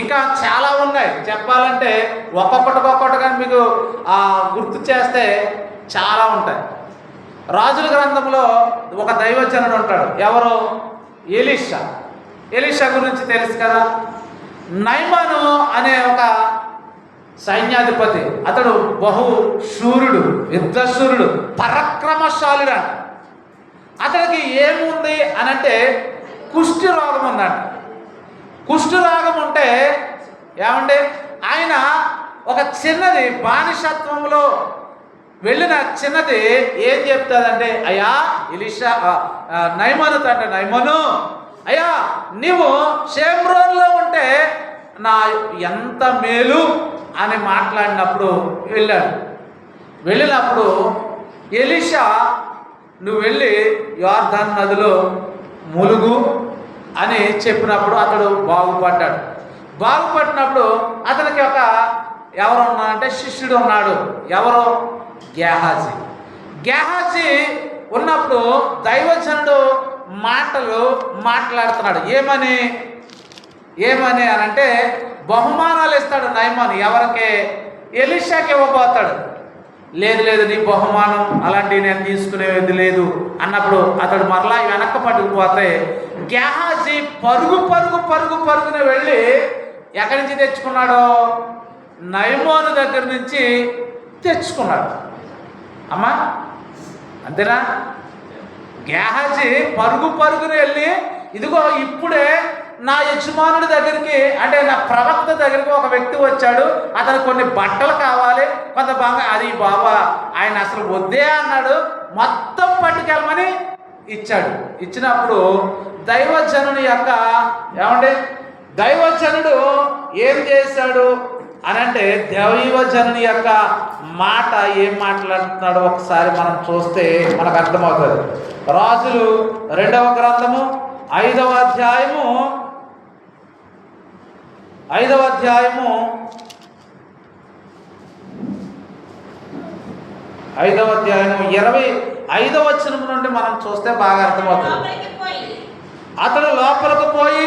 ఇంకా చాలా ఉన్నాయి చెప్పాలంటే, ఒక్కొక్కటిగా మీకు గుర్తు చేస్తే చాలా ఉంటాయి. రాజుల గ్రంథంలో ఒక దైవజనుడు ఉంటాడు. ఎవరు? ఎలీషా గురించి తెలుసు కదా. నయమాను అనే ఒక సైన్యాధిపతి, అతడు బహు శూరుడు, యుద్ధశూరుడు, పరాక్రమశాలుడు. అతడికి ఏముంది అని అంటే కుష్టి రోగం ఉందంట. కుష్టి రోగం ఉంటే ఏమంటే ఆయన ఒక చిన్నది బానిసత్వంలో వెళ్ళిన చిన్నది ఏం చెప్తాదంటే, అయ్యా ఎలీషా, నయమాను తండ్రి నయమాను, అయ్యా నీవు షేమ్రోన్లో ఉంటే నా ఎంత మేలు అని మాట్లాడినప్పుడు వెళ్ళినప్పుడు ఎలీషా నువ్వు వెళ్ళి యోర్దాను నదిలో ములుగు అని చెప్పినప్పుడు అతడు బాగుపడ్డాడు. బాగుపడినప్పుడు అతనికి ఒక ఎవరు ఉన్నారంటే శిష్యుడు ఉన్నాడు. ఎవరు? గేహాజీ. గేహాజీ ఉన్నప్పుడు దైవజనుడు మాటలు మాట్లాడుతున్నాడు. ఏమని అని అంటే బహుమానాలు ఇస్తాడు నయమాను. ఎవరికి? ఎలీషాకి ఇవ్వబోతాడు. లేదు నీ బహుమానం అలాంటివి నేను తీసుకునేది లేదు అన్నప్పుడు అతడు మరలా వెనక్కి పట్టుకుపోతే గేహాజీ పరుగున వెళ్ళి ఎక్కడి నుంచి తెచ్చుకున్నాడో నయమాను దగ్గర నుంచి తెచ్చుకున్నాడు. అమ్మా అంతేనా? గేహాజీ పరుగున వెళ్ళి ఇదిగో ఇప్పుడే నా యజమానుడి దగ్గరికి, అంటే నా ప్రవక్త దగ్గరికి ఒక వ్యక్తి వచ్చాడు, అతను కొన్ని బట్టలు కావాలి, కొంత అది బాబా ఆయన అసలు వద్దే అన్నాడు, మొత్తం పట్టుకెళ్ళమని ఇచ్చాడు. ఇచ్చినప్పుడు దైవజనుని యొక్క దైవజనుడు ఏం చేశాడు అని అంటే దైవజనుని యొక్క మాట ఏం మాట్లాడుతున్నాడో ఒకసారి మనం చూస్తే మనకు అర్థమవుతుంది. రాజులు 2వ గ్రంథము 5వ అధ్యాయము 25వ వచనం నుండి మనం చూస్తే బాగా అర్థమవుతుంది. అతడు లోపలికి పోయి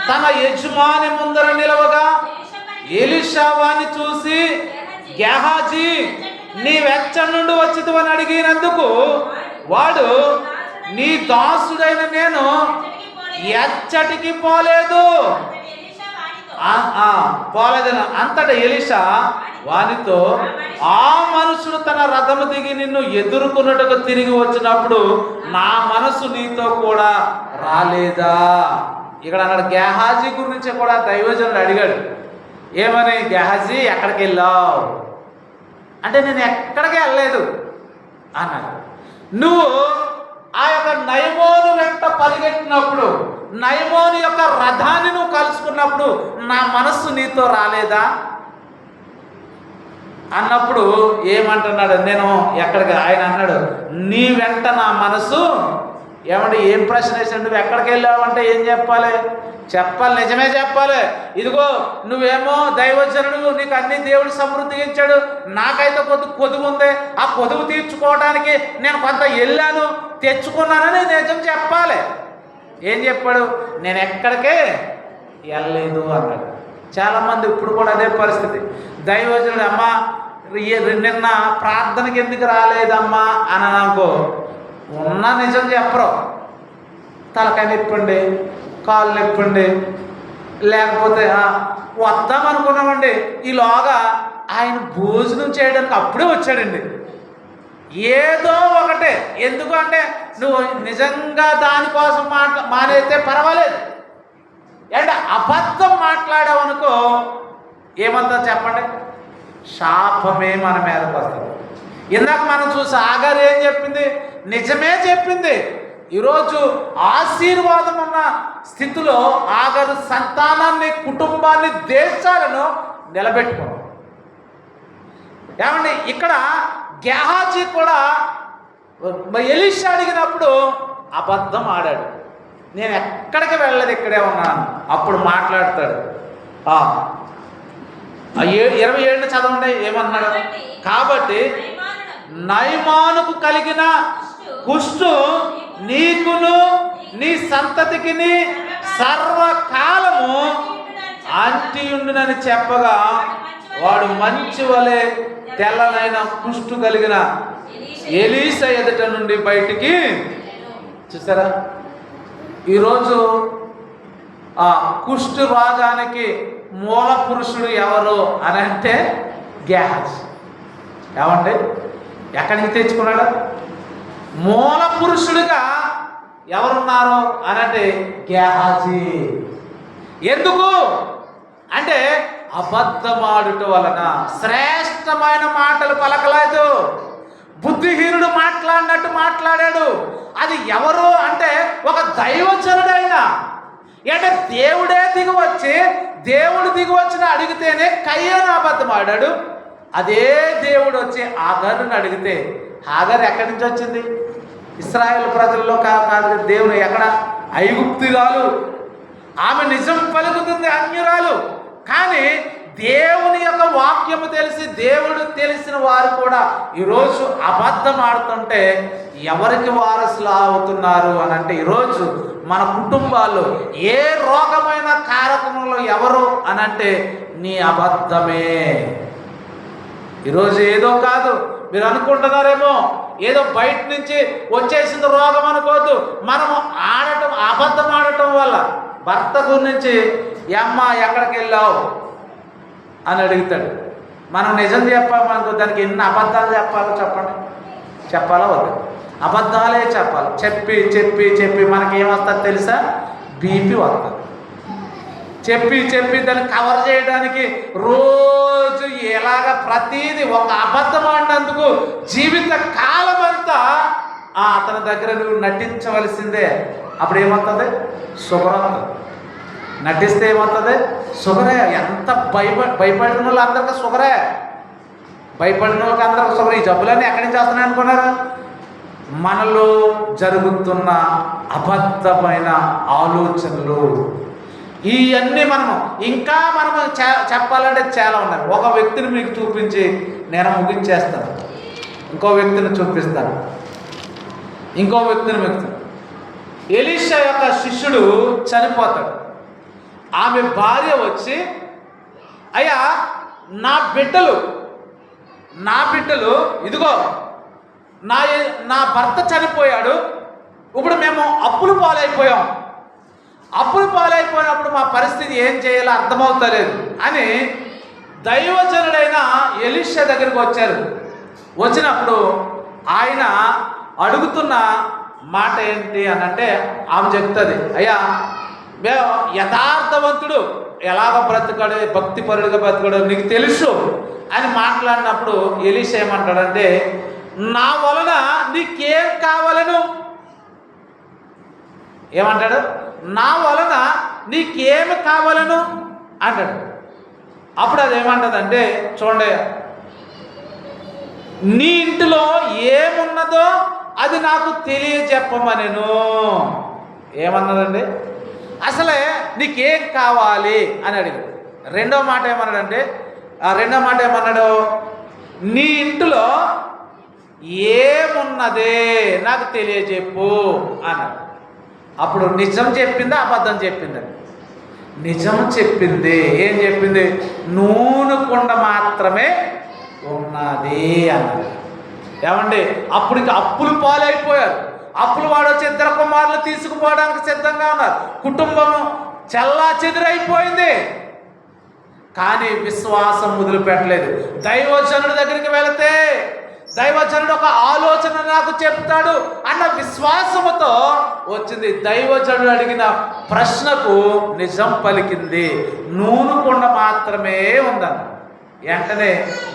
తన యజమాని ముందర నిలవగా ఎలీషా వాణ్ణి చూసి, గేహాజీ నీవెచ్చడి నుండి వచ్చితివని అడిగినందుకు వాడు, నీ దాసుడైన నేను ఎచ్చటికి పోలేదు అంతటా ఎలీషా వానితో, ఆ మనుషుడు తన రథము దిగి నిన్ను ఎదుర్కొన్నట్టుగా తిరిగి వచ్చినప్పుడు నా మనసు నీతో కూడా రాలేదా? ఇక్కడ అన్నాడు. గేహాజీ గురించి కూడా దైవజనుడు అడిగాడు. ఏమని? గేహాజీ ఎక్కడికి వెళ్ళావు అంటే నేను ఎక్కడికి వెళ్ళలేదు అన్నాడు. నువ్వు ఆ యొక్క నయమోను వెంట పరిగెట్టినప్పుడు, నయమోను యొక్క రథాన్ని నువ్వు కలుసుకున్నప్పుడు నా మనస్సు నీతో రాలేదా అన్నప్పుడు ఏమంటున్నాడు? నేను ఎక్కడికి? ఆయన అన్నాడు, నీ వెంట నా మనసు. ఏం ప్రశ్న వేసాడు? నువ్వు ఎక్కడికి వెళ్ళావు అంటే ఏం చెప్పాలి? నిజమే చెప్పాలి. ఇదిగో నువ్వేమో దైవజనుడు, నీకు అన్ని దేవుడు సమృద్ధిగా ఇచ్చాడు, నాకైతే కొదువు ఉంది, ఆ కొదువు తీర్చుకోవడానికి నేను కొంత వెళ్ళాను, తెచ్చుకున్నానని నిజం చెప్పాలి. ఏం చెప్పాడు? నేను ఎక్కడికే వెళ్ళలేదు అన్నాడు. చాలామంది ఇప్పుడు కూడా అదే పరిస్థితి. దైవజనుడు, అమ్మా నిన్న ప్రార్థనకి ఎందుకు రాలేదమ్మా అని అనుకో, ఉన్న నిజం చెప్పరు. తలకాయ నొప్పండి, కాళ్ళు నొప్పండి, లేకపోతే వద్దాం అనుకున్నామండి, ఈలోగా ఆయన భోజనం చేయడానికి అప్పుడే వచ్చాడండి. ఏదో ఒకటే. ఎందుకు అంటే నువ్వు నిజంగా దానికోసం మానేస్తే పర్వాలేదు, అంటే అబద్ధం మాట్లాడావనుకో ఏమంతా చెప్పండి, శాపమే మన మీదకి వస్తుంది. ఇందాక మనం చూసి ఆగారు ఏం చెప్పింది? నిజమే చెప్పింది. ఈరోజు ఆశీర్వాదం ఉన్న స్థితిలో ఆగరు సంతానాన్ని, కుటుంబాన్ని, దేశాలను నిలబెట్టుకున్నాం. ఏమండి ఇక్కడ గేహాజీ కూడా ఎలీషా అడిగినప్పుడు అబద్ధం ఆడాడు. నేను ఎక్కడికి వెళ్ళలేదు, ఇక్కడే ఉన్నాను. అప్పుడు మాట్లాడతాడు. 27 చదవండి ఏమన్నాడు? కాబట్టి నయమానుకు కలిగిన కుష్టు నీకును నీ సంతతికి సర్వకాలము అంటియుండునని చెప్పగా వాడు మంచి వలె తెల్లనైన కుష్టు కలిగిన ఎలీషా ఎదుట నుండి బయటికి. చూసారా? ఈరోజు కుష్టు రోగానికి మూల పురుషుడు ఎవరు అని అంటే గేహజీ. ఏమండి, ఎక్కడి నుంచి తెచ్చుకున్నాడు? మూల పురుషుడిగా ఎవరున్నారు అని అంటే గేహజీ. ఎందుకు అంటే అబద్ధమాడుట వలన శ్రేష్టమైన మాటలు పలకలేదు. బుద్ధిహీనుడు మాట్లాడినట్టు మాట్లాడాడు. అది ఎవరు అంటే ఒక దైవజనుడైన, అంటే దేవుడు దిగి వచ్చిన అడిగితేనే కయ్యను అబద్ధం ఆడాడు. అదే దేవుడు వచ్చి హాగరుని అడిగితే హాగరు ఎక్కడి నుంచి వచ్చింది? ఇశ్రాయేలు ప్రజల్లో కాదు, దేవుడు ఎక్కడ? ఐగుప్తురాలు. ఆమె నిజం పలుకుతుంది, అన్యురాలు. కానీ దేవుని యొక్క వాక్యము తెలిసి దేవుడు తెలిసిన వారు కూడా ఈరోజు అబద్ధం ఆడుతుంటే ఎవరికి వారసులు అవుతున్నారు అని అంటే ఈరోజు మన కుటుంబాల్లో ఏ రోగమైన కారకంలో ఎవరు అని అంటే నీ అబద్ధమే. ఈరోజు ఏదో కాదు, మీరు అనుకుంటున్నారేమో ఏదో బయట నుంచి వచ్చేసింది రోగం అనుకోవద్దు. మనము అబద్ధం ఆడటం వల్ల భర్త గురించి అమ్మ ఎక్కడికి వెళ్ళావు అని అడుగుతాడు. మనం నిజం చెప్పామనుకో, దానికి ఎన్ని అబద్ధాలు చెప్పాలో చెప్పండి, చెప్పాలా వద్దు? అబద్ధాలే చెప్పాలి. చెప్పి చెప్పి చెప్పి మనకి ఏమొస్తుంది తెలుసా? బీపీ వస్తుంది. చెప్పి చెప్పి దాన్ని కవర్ చేయడానికి రోజు ఎలాగ ప్రతీది ఒక అబద్ధం ఆడినందుకు జీవిత కాలం అంతా అతని దగ్గర నువ్వు నటించవలసిందే. అప్పుడు ఏమవుతుంది? షుగర్ వస్తుంది. నటిస్తే ఏమవుతుంది? షుగరే. ఎంత భయపడిన వాళ్ళు అందరికీ షుగరే. భయపడిన వాళ్ళకి అందరికీ షుగర్. ఈ జబ్బులన్నీ ఎక్కడి నుంచి వస్తున్నాయి అనుకున్నారు? మనలో జరుగుతున్న అబద్ధమైన ఆలోచనలు. ఇవన్నీ మనము చెప్పాలంటే చాలా ఉన్నాయి. ఒక వ్యక్తిని మీకు చూపించి నేను ముగించేస్తాను, ఇంకో వ్యక్తిని చూపిస్తాను, ఇంకో వ్యక్తిని మీకు. ఎలీషా యొక్క శిష్యుడు చనిపోతాడు. ఆమె భార్య వచ్చి, అయ్యా నా బిడ్డలు ఇదిగో నా భర్త చనిపోయాడు, ఇప్పుడు మేము అప్పులు పాలైపోయినప్పుడు మా పరిస్థితి ఏం చేయాలో అర్థమవుతలేదు అని దైవజనుడైన ఎలీషా దగ్గరికి వచ్చారు. వచ్చినప్పుడు ఆయన అడుగుతున్న మాట ఏంటి అని అంటే ఆమె చెప్తుంది, అయ్యా యథార్థవంతుడు ఎలాగ బ్రతకాడు, భక్తిపరుడిగా బ్రతకాడు నీకు తెలుసు అని మాట్లాడినప్పుడు ఎలీషా ఏమంటాడంటే, నా వలన నీకేం కావాలను? ఏమంటాడు? నా వలన నీకేమి కావాలను అంటాడు. అప్పుడు అది ఏమంటుందంటే, చూడండి, నీ ఇంటిలో ఏమున్నదో అది నాకు తెలియజెప్పమనెను. ఏమన్నదండి? అసలే నీకేం కావాలి అని అడిగాడు. రెండో మాట ఏమన్నాడు? నీ ఇంటిలో ఏమున్నదే నాకు తెలియజెప్పు అన్నాడు. అప్పుడు నిజం చెప్పిందా అబద్ధం చెప్పిందని? నిజం చెప్పింది. ఏం చెప్పింది? నూనె కుండ మాత్రమే ఉన్నది అన్నది. ఏమండి, అప్పటికి అప్పులు పాలైపోయారు. అప్పులు వాడు వచ్చి 2 కుమారులు తీసుకుపోవడానికి సిద్ధంగా ఉన్నారు. కుటుంబం చెల్లా చెదురైపోయింది. కానీ విశ్వాసం వదిలిపెట్టలేదు. దైవజనుడి దగ్గరికి వెళితే దైవజనుడు ఒక ఆలోచన నాకు చెప్తాడు అన్న విశ్వాసముతో వచ్చింది. దైవజనుడు అడిగిన ప్రశ్నకు నిజం పలికింది. నూనె కుండ మాత్రమే ఉందన్న. వెంటనే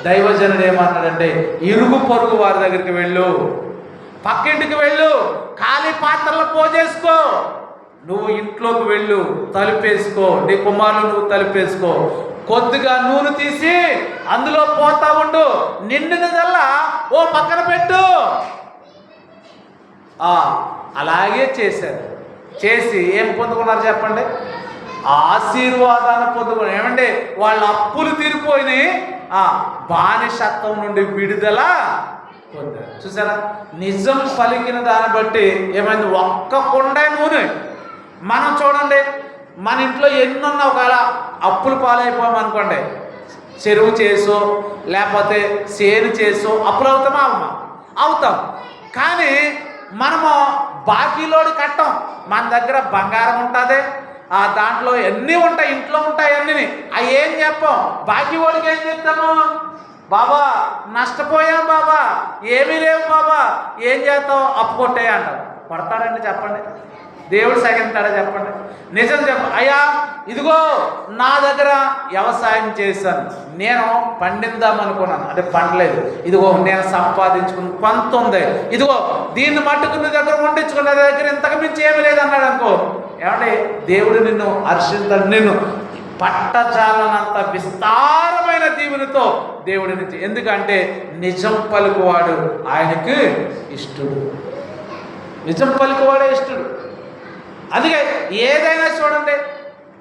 దైవజనుడు ఏమన్నాడంటే, ఇరుగు పొరుగు వారి దగ్గరికి వెళ్ళు, పక్కింటికి వెళ్ళు, ఖాళీ పాత్రలు పోజేసుకో, నువ్వు ఇంట్లోకి వెళ్ళు, తలుపేసుకో, నీ కుమారులు నువ్వు తలుపేసుకో, కొద్దిగా నూనె తీసి అందులో పోతా ఉండు, నిండినదల్లా ఓ పక్కన పెట్టు. అలాగే చేశారు. చేసి ఏం పొందుకున్నారు చెప్పండి? ఆశీర్వాదాన్ని పొందుకున్నారు. ఏమంటే వాళ్ళ అప్పులు తీరిపోయినాయి, బానిసత్వం నుండి విడుదల పొందారు. చూసారా? నిజం పలికిన దాన్ని బట్టి ఏమైంది? ఒక్క కుండ నూనె. మనం చూడండి, మన ఇంట్లో ఎన్నున్నా ఒకవేళ అప్పులు పాలైపోయామనుకోండి, చెరువు చేసో లేకపోతే సేను చేసో అప్పులు అవుతామా? అవుతాం. కానీ మనము బాకీలోడి కట్టం. మన దగ్గర బంగారం ఉంటుంది, ఆ దాంట్లో ఎన్ని ఉంటాయి, ఇంట్లో ఉంటాయి అన్నీ. అవి ఏం చెప్పాం, బాకీ వాడికి ఏం చెప్తాము, బాబా నష్టపోయాం బాబా, ఏమీ లేవు బాబా, ఏం చేస్తావు, అప్పు కొట్టాయి అంటారు. కొడతాడండి చెప్పండి? దేవుడు సహిస్తాడా చెప్పండి? నిజం అయ్యా ఇదిగో నా దగ్గర వ్యవసాయం చేశాను, నేను పండిందాం అనుకున్నాను, అంటే పండలేదు, ఇదిగో నేను సంపాదించుకుని కొంత ఉంది, ఇదిగో దీన్ని మట్టుకు నీ దగ్గర వండించుకున్న దగ్గర ఇంతకు మించి ఏమీ లేదు అన్నాడు అనుకో, ఏమంటే దేవుడు నిన్ను హర్షిస్తాడు, నిన్ను పట్టజాలనంత విస్తారమైన దీవునితో దేవుడి నుంచి. ఎందుకంటే నిజం పలుకువాడు ఆయనకు ఇష్టడు, నిజం పలుకువాడే ఇష్టడు. అందుకే ఏదైనా చూడండి,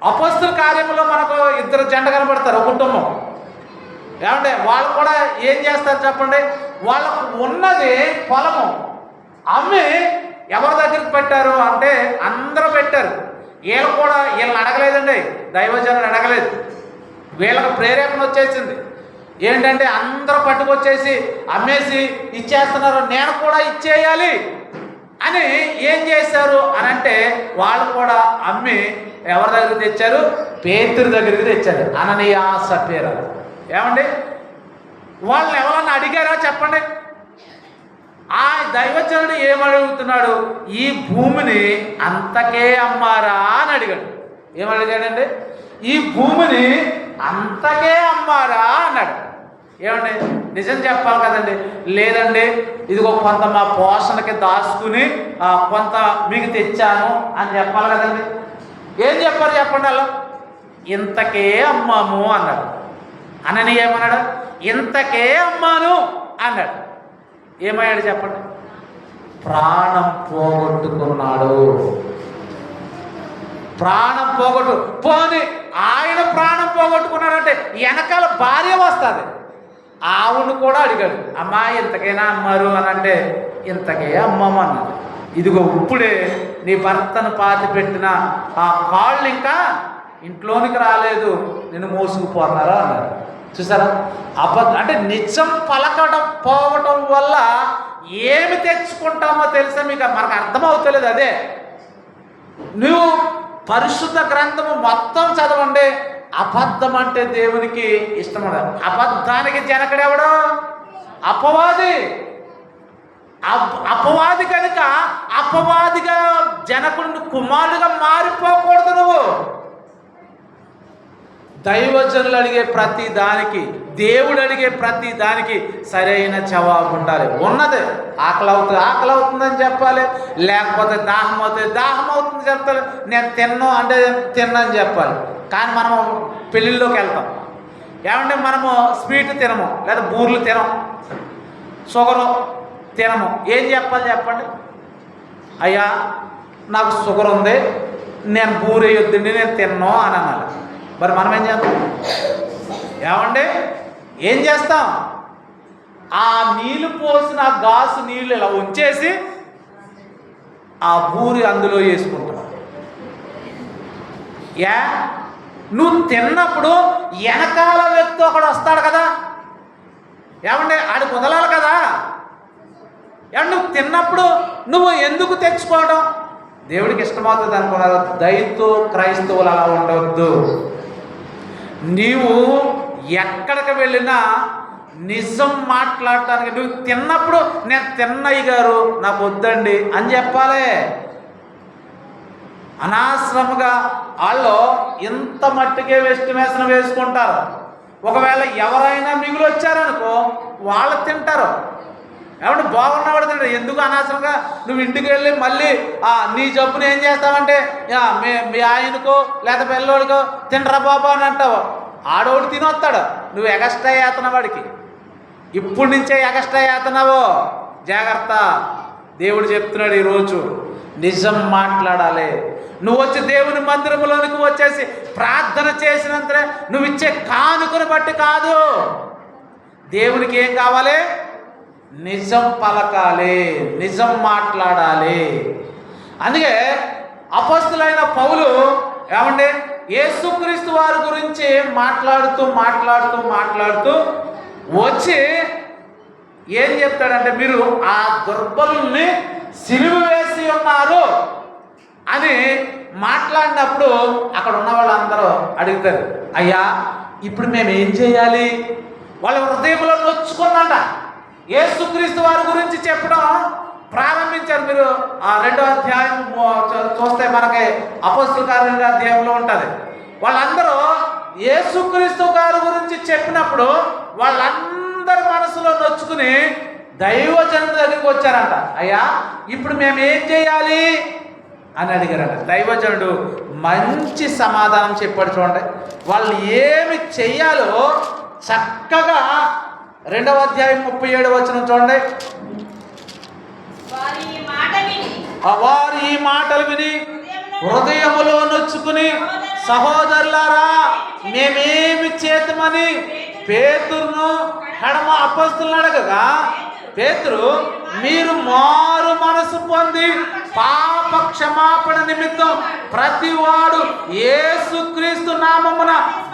అపొస్తలుల కార్యంలో మనకు ఇద్దరు జంట కనబడతారు, ఒక కుటుంబం. ఏమంటే వాళ్ళు కూడా ఏం చేస్తారు చెప్పండి, వాళ్ళకు ఉన్నది పొలము అమ్మి ఎవరి దగ్గరికి పెట్టారు అంటే అందరూ పెట్టారు. వీళ్ళు కూడా వీళ్ళని అడగలేదండి, దైవజనులు అడగలేదు, వీళ్ళకి ప్రేరేపణ వచ్చేసింది. ఏంటంటే అందరూ పట్టుకొచ్చేసి అమ్మేసి ఇచ్చేస్తున్నారు, నేను కూడా ఇచ్చేయాలి అని ఏం చేశారు అని అంటే వాళ్ళు కూడా అమ్మి ఎవరి దగ్గరికి తెచ్చారు, పేతురు దగ్గరికి తెచ్చారు, అననీయ సప్పీరా. ఏమండి వాళ్ళని ఎవరన్నా అడిగారా చెప్పండి? ఆ దైవజనుడు ఏమడుగుతున్నాడు, ఈ భూమిని అంతకే అమ్మారా అని అడిగాడు. ఏమడిగాడండి, ఈ భూమిని అంతకే అమ్మారా అన్నాడు. ఏమండి నిజం చెప్పాలి కదండి, లేదండి ఇదిగో కొంత మా పోషణకి దాచుకుని కొంత మీకు తెచ్చాను అని చెప్పాలి కదండి. ఏం చెప్పారు చెప్పండి? అలా ఇంతకే అమ్మాము అన్నాడు. అనని ఏమన్నాడు, ఇంతకే అమ్మాను అన్నాడు. ఏమయ్యాడు చెప్పండి? ప్రాణం పోగొట్టుకున్నాడు. ప్రాణం పోని ఆయన ప్రాణం పోగొట్టుకున్నాడంటే వెనకాల భార్య వస్తుంది, ఆవును కూడా అడిగాడు, అమ్మా ఇంతకైనా అమ్మారు అని అంటే ఇంతకే అమ్మమ్మ అన్నాడు. ఇదిగో ఇప్పుడే నీ భర్తను పాతి పెట్టిన ఆ కాళ్ళు ఇంకా ఇంట్లోనికి రాలేదు, నిన్ను మోసుకుపోతారా అన్నారు. చూసారా? అంటే నిజం పలకడం పోవటం వల్ల ఏమి తెచ్చుకుంటామో తెలుసా మీకు? మనకు అర్థమవుతలేదు. అదే నువ్వు పరిశుద్ధ గ్రంథము మొత్తం చదవండి, అబద్ధం అంటే దేవునికి ఇష్టం ఉండదు. అబద్ధానికి జనకుడెవడు? అపవాది. అపవాది కనుక అపవాదిగా జనకుడిని కుమారుడిగా మారిపోకూడదు. నువ్వు దైవజనులు అడిగే ప్రతి దానికి, దేవుడు అడిగే ప్రతి దానికి సరైన జవాబు ఉండాలి. ఉన్నది ఆకలి అవుతుందని చెప్పాలి, లేకపోతే దాహం అవుతుంది చెప్తాను. నేను తిన్నాను చెప్పాలి. కానీ మనము పెళ్ళిళ్ళలోకి వెళ్తాం, ఏమంటే మనము స్వీట్ తినము, లేదా బూర్లు తినము, షుగరు తినము. ఏం చెప్పండి? అయ్యా నాకు షుగర్ ఉంది, నేను బూరు వేయొద్దండి, నేను తిన్నాను అని అనాలి. మరి మనం ఏం చేస్తాం? ఏమండి ఏం చేస్తాం? ఆ నీళ్ళు పోసిన ఆ గాసు నీళ్ళు ఇలా ఉంచేసి ఆ బూరి అందులో వేసుకుంటాం. నువ్వు తిన్నప్పుడు వెనకాల వ్యక్తి ఒకడు వస్తాడు కదా, ఏమంటే ఆడు కుదలాలి కదా. ఏమంటే నువ్వు తిన్నప్పుడు నువ్వు ఎందుకు తెచ్చుకోవడం? దేవుడికి ఇష్టమవుతుంది అనుకున్నారు. దయతో క్రైస్తవులు అలా ఉండవద్దు. నీవు ఎక్కడికి వెళ్ళినా నిజం మాట్లాడటానికి, నువ్వు తిన్నప్పుడు నేను తిన్నయ్య గారు నాకు వద్దండి అని చెప్పాలి. అనవసరముగా వాళ్ళు ఇంత మట్టికే ఎస్టిమేషన్ వేసుకుంటారు. ఒకవేళ ఎవరైనా మిగులు వచ్చారనుకో వాళ్ళు తింటారు. ఏమంటే బాగున్నవాడు తింటారు. ఎందుకు అనవసరంగా నువ్వు ఇంటికి వెళ్ళి మళ్ళీ నీ జబ్బుని ఏం చేస్తావంటే మీ ఆయనకో లేదా పిల్లోడికో తినరా బాబా అని అంటావు. ఆడోడు తినొస్తాడు, నువ్వు ఎగస్ట్రా వేస్తున్నావు వాడికి. ఇప్పుడు నుంచే ఎగస్ట్రా వేస్తున్నావు, జాగ్రత్త. దేవుడు చెప్తున్నాడు ఈరోజు నిజం మాట్లాడాలి. నువ్వు వచ్చి దేవుని మందిరంలోనికి వచ్చేసి ప్రార్థన చేసినంతనే నువ్వు ఇచ్చే కానుకను బట్టి కాదు. దేవునికి ఏం కావాలి? నిజం పలకాలి, నిజం మాట్లాడాలి. అందుకే అపొస్తలుడైన పౌలు ఏమంటే యేసుక్రీస్తు వారి గురించి మాట్లాడుతూ వచ్చి ఏం చెప్తాడంటే, మీరు ఆ దుర్బలుల్ని సిలువ వేసి ఉన్నారు అని మాట్లాడినప్పుడు అక్కడ ఉన్న వాళ్ళందరూ అడుగుతారు, అయ్యా ఇప్పుడు మేము ఏం చేయాలి? వాళ్ళ హృదయంలో నొచ్చుకున్నాట. యేసుక్రీస్తు వారి గురించి చెప్పడం ప్రారంభించారు. మీరు ఆ 2వ అధ్యాయం చూస్తే మనకి అపోస్తలుల కార్యాల 2వ అధ్యాయంలో ఉంటుంది. వాళ్ళందరూ యేసుక్రీస్తు గారి గురించి చెప్పినప్పుడు వాళ్ళందరి మనసులో నొచ్చుకుని దైవజనుడి దగ్గరికి వచ్చారంట. అయ్యా ఇప్పుడు మేము ఏం చేయాలి అని అడిగారంట. దైవజనుడు మంచి సమాధానం చెప్పాడు. చూడండి, వాళ్ళు ఏమి చెయ్యాలో చక్కగా 2వ అధ్యాయం 37వ వచనం చూడండి. వారు ఈ మాటలు విని హృదయములో నొచ్చుకుని, సహోదరులారా మేమేమి చేతమని పేతురును కడమ అపొస్తలులను అడగగా, పేతురు మీరు మారు మనసు పొంది పాప క్షమాపణ నిమిత్తం ప్రతివాడు యేసుక్రీస్తు నామమున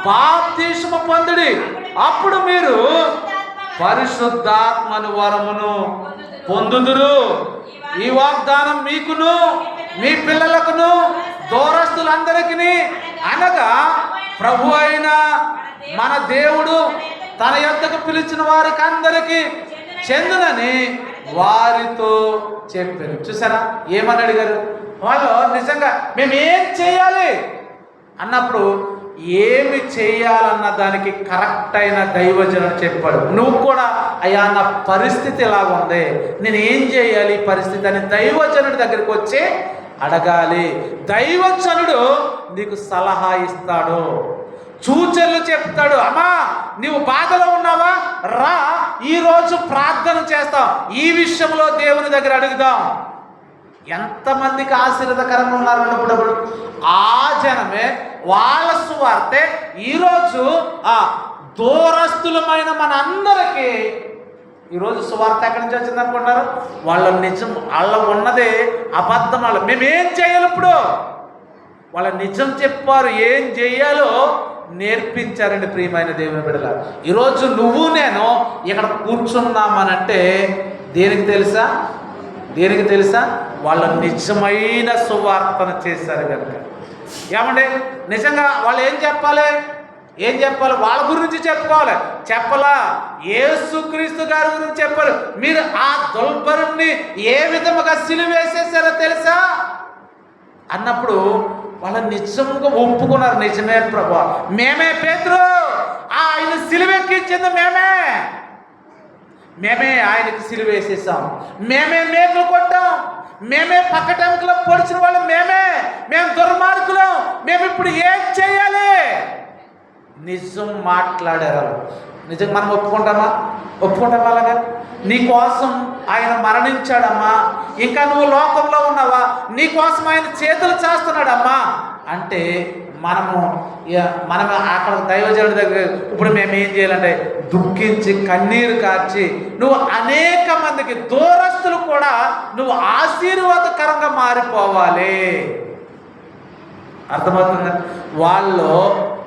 బాప్తిస్మము పొందుడి, అప్పుడు మీరు పరిశుద్ధాత్మను వరమును పొందుదురు. ఈ వాగ్దానం మీకును మీ పిల్లలకును దూరస్తులందరికీ, అనగా ప్రభు అయిన మన దేవుడు తన యొద్దకు పిలిచిన వారికి అందరికీ చెందునని వారితో చెప్పారు. చూసారా ఏమని అడిగారు వాళ్ళు? నిజంగా మేము ఏం చేయాలి అన్నప్పుడు ఏమి చేయాలన్న దానికి కరెక్ట్ అయిన దైవజనుడు చెప్పాడు. నువ్వు కూడా అయ్యా నా పరిస్థితి ఎలాగ ఉంది, నేను ఏం చేయాలి ఈ పరిస్థితి అని దైవజనుడి దగ్గరికి వచ్చి అడగాలి. దైవజనుడు నీకు సలహా ఇస్తాడు, సూచనలు చెప్తాడు. అమ్మా నీవు బాధలో ఉన్నావా, రా ఈరోజు ప్రార్థన చేస్తాం, ఈ విషయంలో దేవుని దగ్గర అడుగుదాం. ఎంతమందికి ఆశీర్వదకరంగా ఉన్నారు అన్నప్పుడు ఆ జనమే వాళ్ళ సువార్తే ఈరోజు ఆ దూరస్తులమైన మన అందరికీ ఈరోజు సువార్త ఎక్కడి నుంచి వచ్చింది అనుకుంటారు? వాళ్ళ నిజం, వాళ్ళ ఉన్నదే అబద్ధం. వాళ్ళు మేమేం చేయాలి ఇప్పుడు? వాళ్ళ నిజం చెప్పారు, ఏం చేయాలో నేర్పించారండి. ప్రియమైన దేవుని బిడ్డలారా, ఈరోజు నువ్వు నేను ఇక్కడ కూర్చున్నామనంటే దేనికి తెలుసా? దేనికి తెలుసా? వాళ్ళు నిజమైన సువార్తను చేశారు కనుక. ఏమండి నిజంగా వాళ్ళు ఏం చెప్పాలి? ఏం చెప్పాలి? వాళ్ళ గురించి చెప్పుకోవాలి. చెప్పలా, యేసుక్రీస్తు గారి గురించి చెప్పారు. మీరు ఆ దుల్బరుణ్ణి ఏ విధముగా సిలువేసేసారో తెలుసా అన్నప్పుడు వాళ్ళు నిజంగా ఒప్పుకున్నారు. నిజమే ప్రభు, మేమే పేతురు, ఆయన సిలువెక్కించింది మేమే ఆయనకి సిలువేసేసాం, మేమే మేకులు కొట్టాం, మేమే పక్కటంకులో పొడిచిన వాళ్ళు మేము దుర్మార్గులం, మేము ఇప్పుడు ఏం చేయాలి? నిజం మాట్లాడారు. నిజంగా మనం ఒప్పుకుంటామా? అలాగా నీ కోసం ఆయన మరణించాడమ్మా, ఇంకా నువ్వు లోకంలో ఉన్నావా, నీ కోసం ఆయన చేతులు చేస్తున్నాడమ్మా అంటే మనం అక్కడ దైవజనుడి దగ్గర ఇప్పుడు మేము ఏం చేయాలంటే దుఃఖించి కన్నీరు కార్చి నువ్వు అనేక మందికి దూరస్తులు కూడా నువ్వు ఆశీర్వాదకరంగా మారిపోవాలి. అర్థమవుతుంది? వాళ్ళు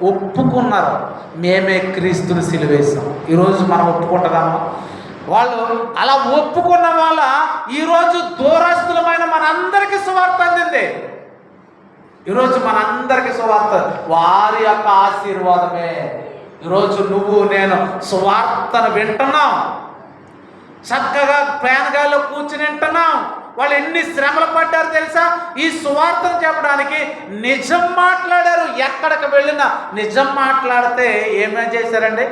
ఒప్పుకున్నారు, మేమే క్రీస్తుని సిలువేశాం. ఈరోజు మనం ఒప్పుకుంటామా? వాళ్ళు అలా ఒప్పుకున్న వాళ్ళ ఈరోజు దూరస్తులమైన మనందరికీ సువార్త అందింది. ఈరోజు మనందరికీ సువార్త వారి యొక్క ఆశీర్వాదమే. ఈరోజు నువ్వు నేను సువార్తను వింటున్నాం, చక్కగా ప్రేనగాల్లో కూర్చుని వింటున్నాం. వాళ్ళు ఎన్ని శ్రమలు పడ్డారు తెలుసా? ఈ సువార్తను చెప్పడానికి నిజం మాట్లాడారు. ఎక్కడికి వెళ్ళినా నిజం మాట్లాడితే ఏమేం చేశారండి?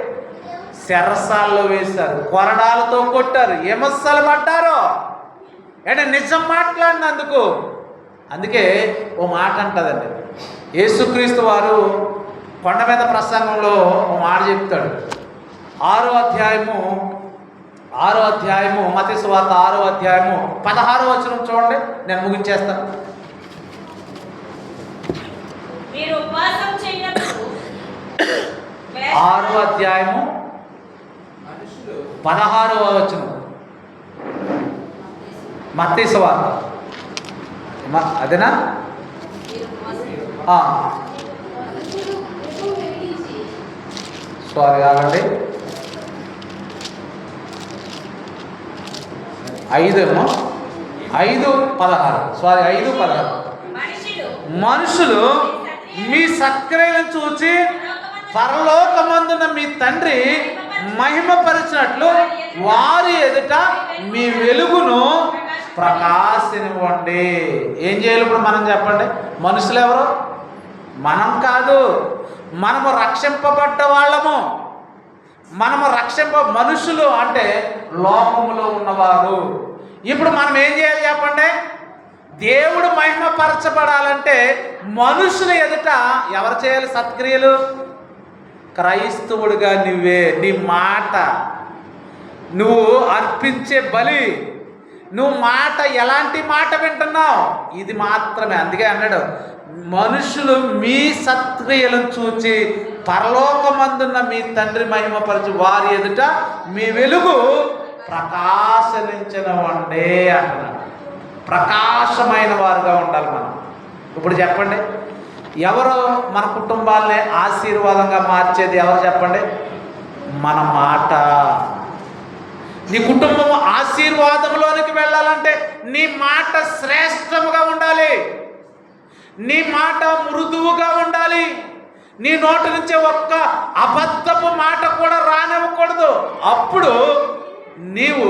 శరసాల్లో వేశారు, కొరడాలతో కొట్టారు, విమర్శలు పడ్డారు. అంటే నిజం మాట్లాడినందుకు. అందుకే ఓ మాట అంటుందండి, యేసుక్రీస్తు వారు కొండ మీద ప్రసంగంలో ఓ మాట చెప్తాడు. 6వ అధ్యాయము మత్తయి సువార్త 6వ అధ్యాయము 16వ వచనం చూడండి, నేను ముగించేస్తాను. మీరు ఉపవాసం చేయనప్పుడు 6వ అధ్యాయము 16వ వచనం మత్తయి సువార్త. అదేనా? సారీ ఆగండి. 5:16 సారీ 5:16. మనుషులు మీ సత్క్రియలను చూచి పరలోకమందున మీ తండ్రి మహిమపరిచినట్లు వారి ఎదుట మీ వెలుగును ప్రకాశినివ్వండి. ఏం చేయాలి ఇప్పుడు మనం చెప్పండి? మనుషులు ఎవరు? మనం కాదు, మనము రక్షింపబడ్డ వాళ్ళము. మనుషులు అంటే లోకములో ఉన్నవారు. ఇప్పుడు మనం ఏం చేయాలి చెప్పండి? దేవుడు మహిమపరచబడాలంటే మనుషుల ఎదుట ఎవరు చేయాలి సత్క్రియలు? క్రైస్తవుడిగా నువ్వే, నీ మాట, నువ్వు అర్పించే బలి, నువ్వు మాట, ఎలాంటి మాట వింటున్నావు, ఇది మాత్రమే. అందుకే అన్నాడు, మనుషులు మీ సత్క్రియలను చూచి పరలోకమందున్న మీ తండ్రి మహిమపరచు వారి ఎదుట మీ వెలుగు ప్రకాశించనివ్వండి అంటున్నాడు. ప్రకాశమైన వారుగా ఉండాలి మనం. ఇప్పుడు చెప్పండి, ఎవరు మన కుటుంబాలని ఆశీర్వాదంగా మార్చేది ఎవరు చెప్పండి? మన మాట. నీ కుటుంబం ఆశీర్వాదంలోనికి వెళ్ళాలంటే నీ మాట శ్రేష్టముగా ఉండాలి, నీ మాట మృదువుగా ఉండాలి, నీ నోటి నుంచి ఒక్క అబద్ధపు మాట కూడా రానివ్వకూడదు. అప్పుడు నీవు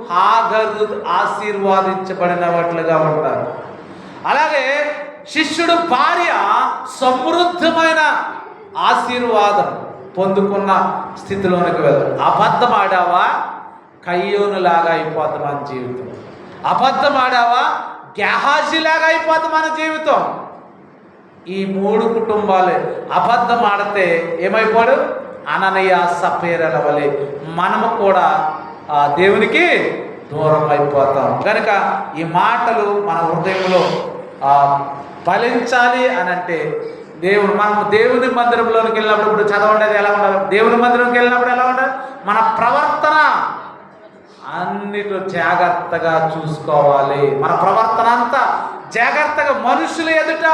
హాగరు ఆశీర్వాదించబడినట్లుగా ఉంటారు. అలాగే శిష్యుడు భార్య సమృద్ధమైన ఆశీర్వాదం పొందుకున్న స్థితిలోనికి వెళ్తాడు. అబద్ధం ఆడావా, కయ్యోనులాగా అయిపోతుంది మన జీవితం. అబద్ధం ఆడావా, గెహాజీలాగా అయిపోతుంది మన జీవితం. ఈ 3 కుటుంబాలే అబద్ధం ఆడితే ఏమైపోడు? అననీయ సఫేరల వలె మనము కూడా దేవునికి దూరం అయిపోతాం. కనుక ఈ మాటలు మన హృదయంలో ఫలించాలి అని అంటే మనం దేవుని మందిరంలోనికి వెళ్ళినప్పుడు, ఇప్పుడు చదవండి ఎలా ఉండాలి? దేవుని మందిరంకి వెళ్ళినప్పుడు ఎలా ఉండాలి? మన ప్రవర్తన అన్నిట్లో జాగ్రత్తగా చూసుకోవాలి. మన ప్రవర్తన అంతా జాగ్రత్తగా, మనుషుల ఎదుట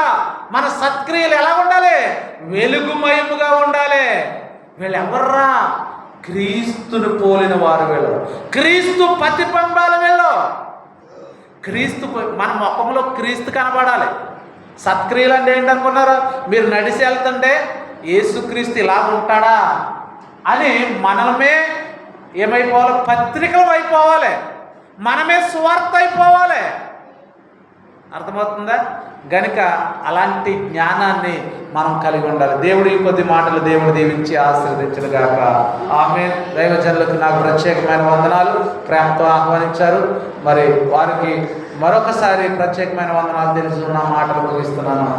మన సత్క్రియలు ఎలా ఉండాలి? వెలుగుమయముగా ఉండాలి. వీళ్ళు ఎవర్రా? క్రీస్తుని పోలిన వారు వీళ్ళు, క్రీస్తు ప్రతిబింబాలు వీళ్ళు. క్రీస్తు మన ముఖంలో క్రీస్తు కనబడాలి. సత్క్రియలు అంటే ఏంటనుకున్నారు మీరు? నడిచి వెళ్తుంటే యేసుక్రీస్తు ఇలా ఉంటాడా అని మనమే ఏమైపోవాలి? పత్రికలు అయిపోవాలి, మనమే సువార్త అయిపోవాలి. అర్థమవుతుందా? గనుక అలాంటి జ్ఞానాన్ని మనం కలిగి ఉండాలి. దేవుడి కొద్ది మాటలు దేవుడు దీవించి ఆశీర్వదించుగాక. ఆమేన్. దైవజనులకు నాకు ప్రత్యేకమైన వందనాలు, ప్రేమతో ఆహ్వానించారు. మరి వారికి మరొకసారి ప్రత్యేకమైన వందనాలు తెలుసు. నా మాటలు ముగిస్తున్నాను.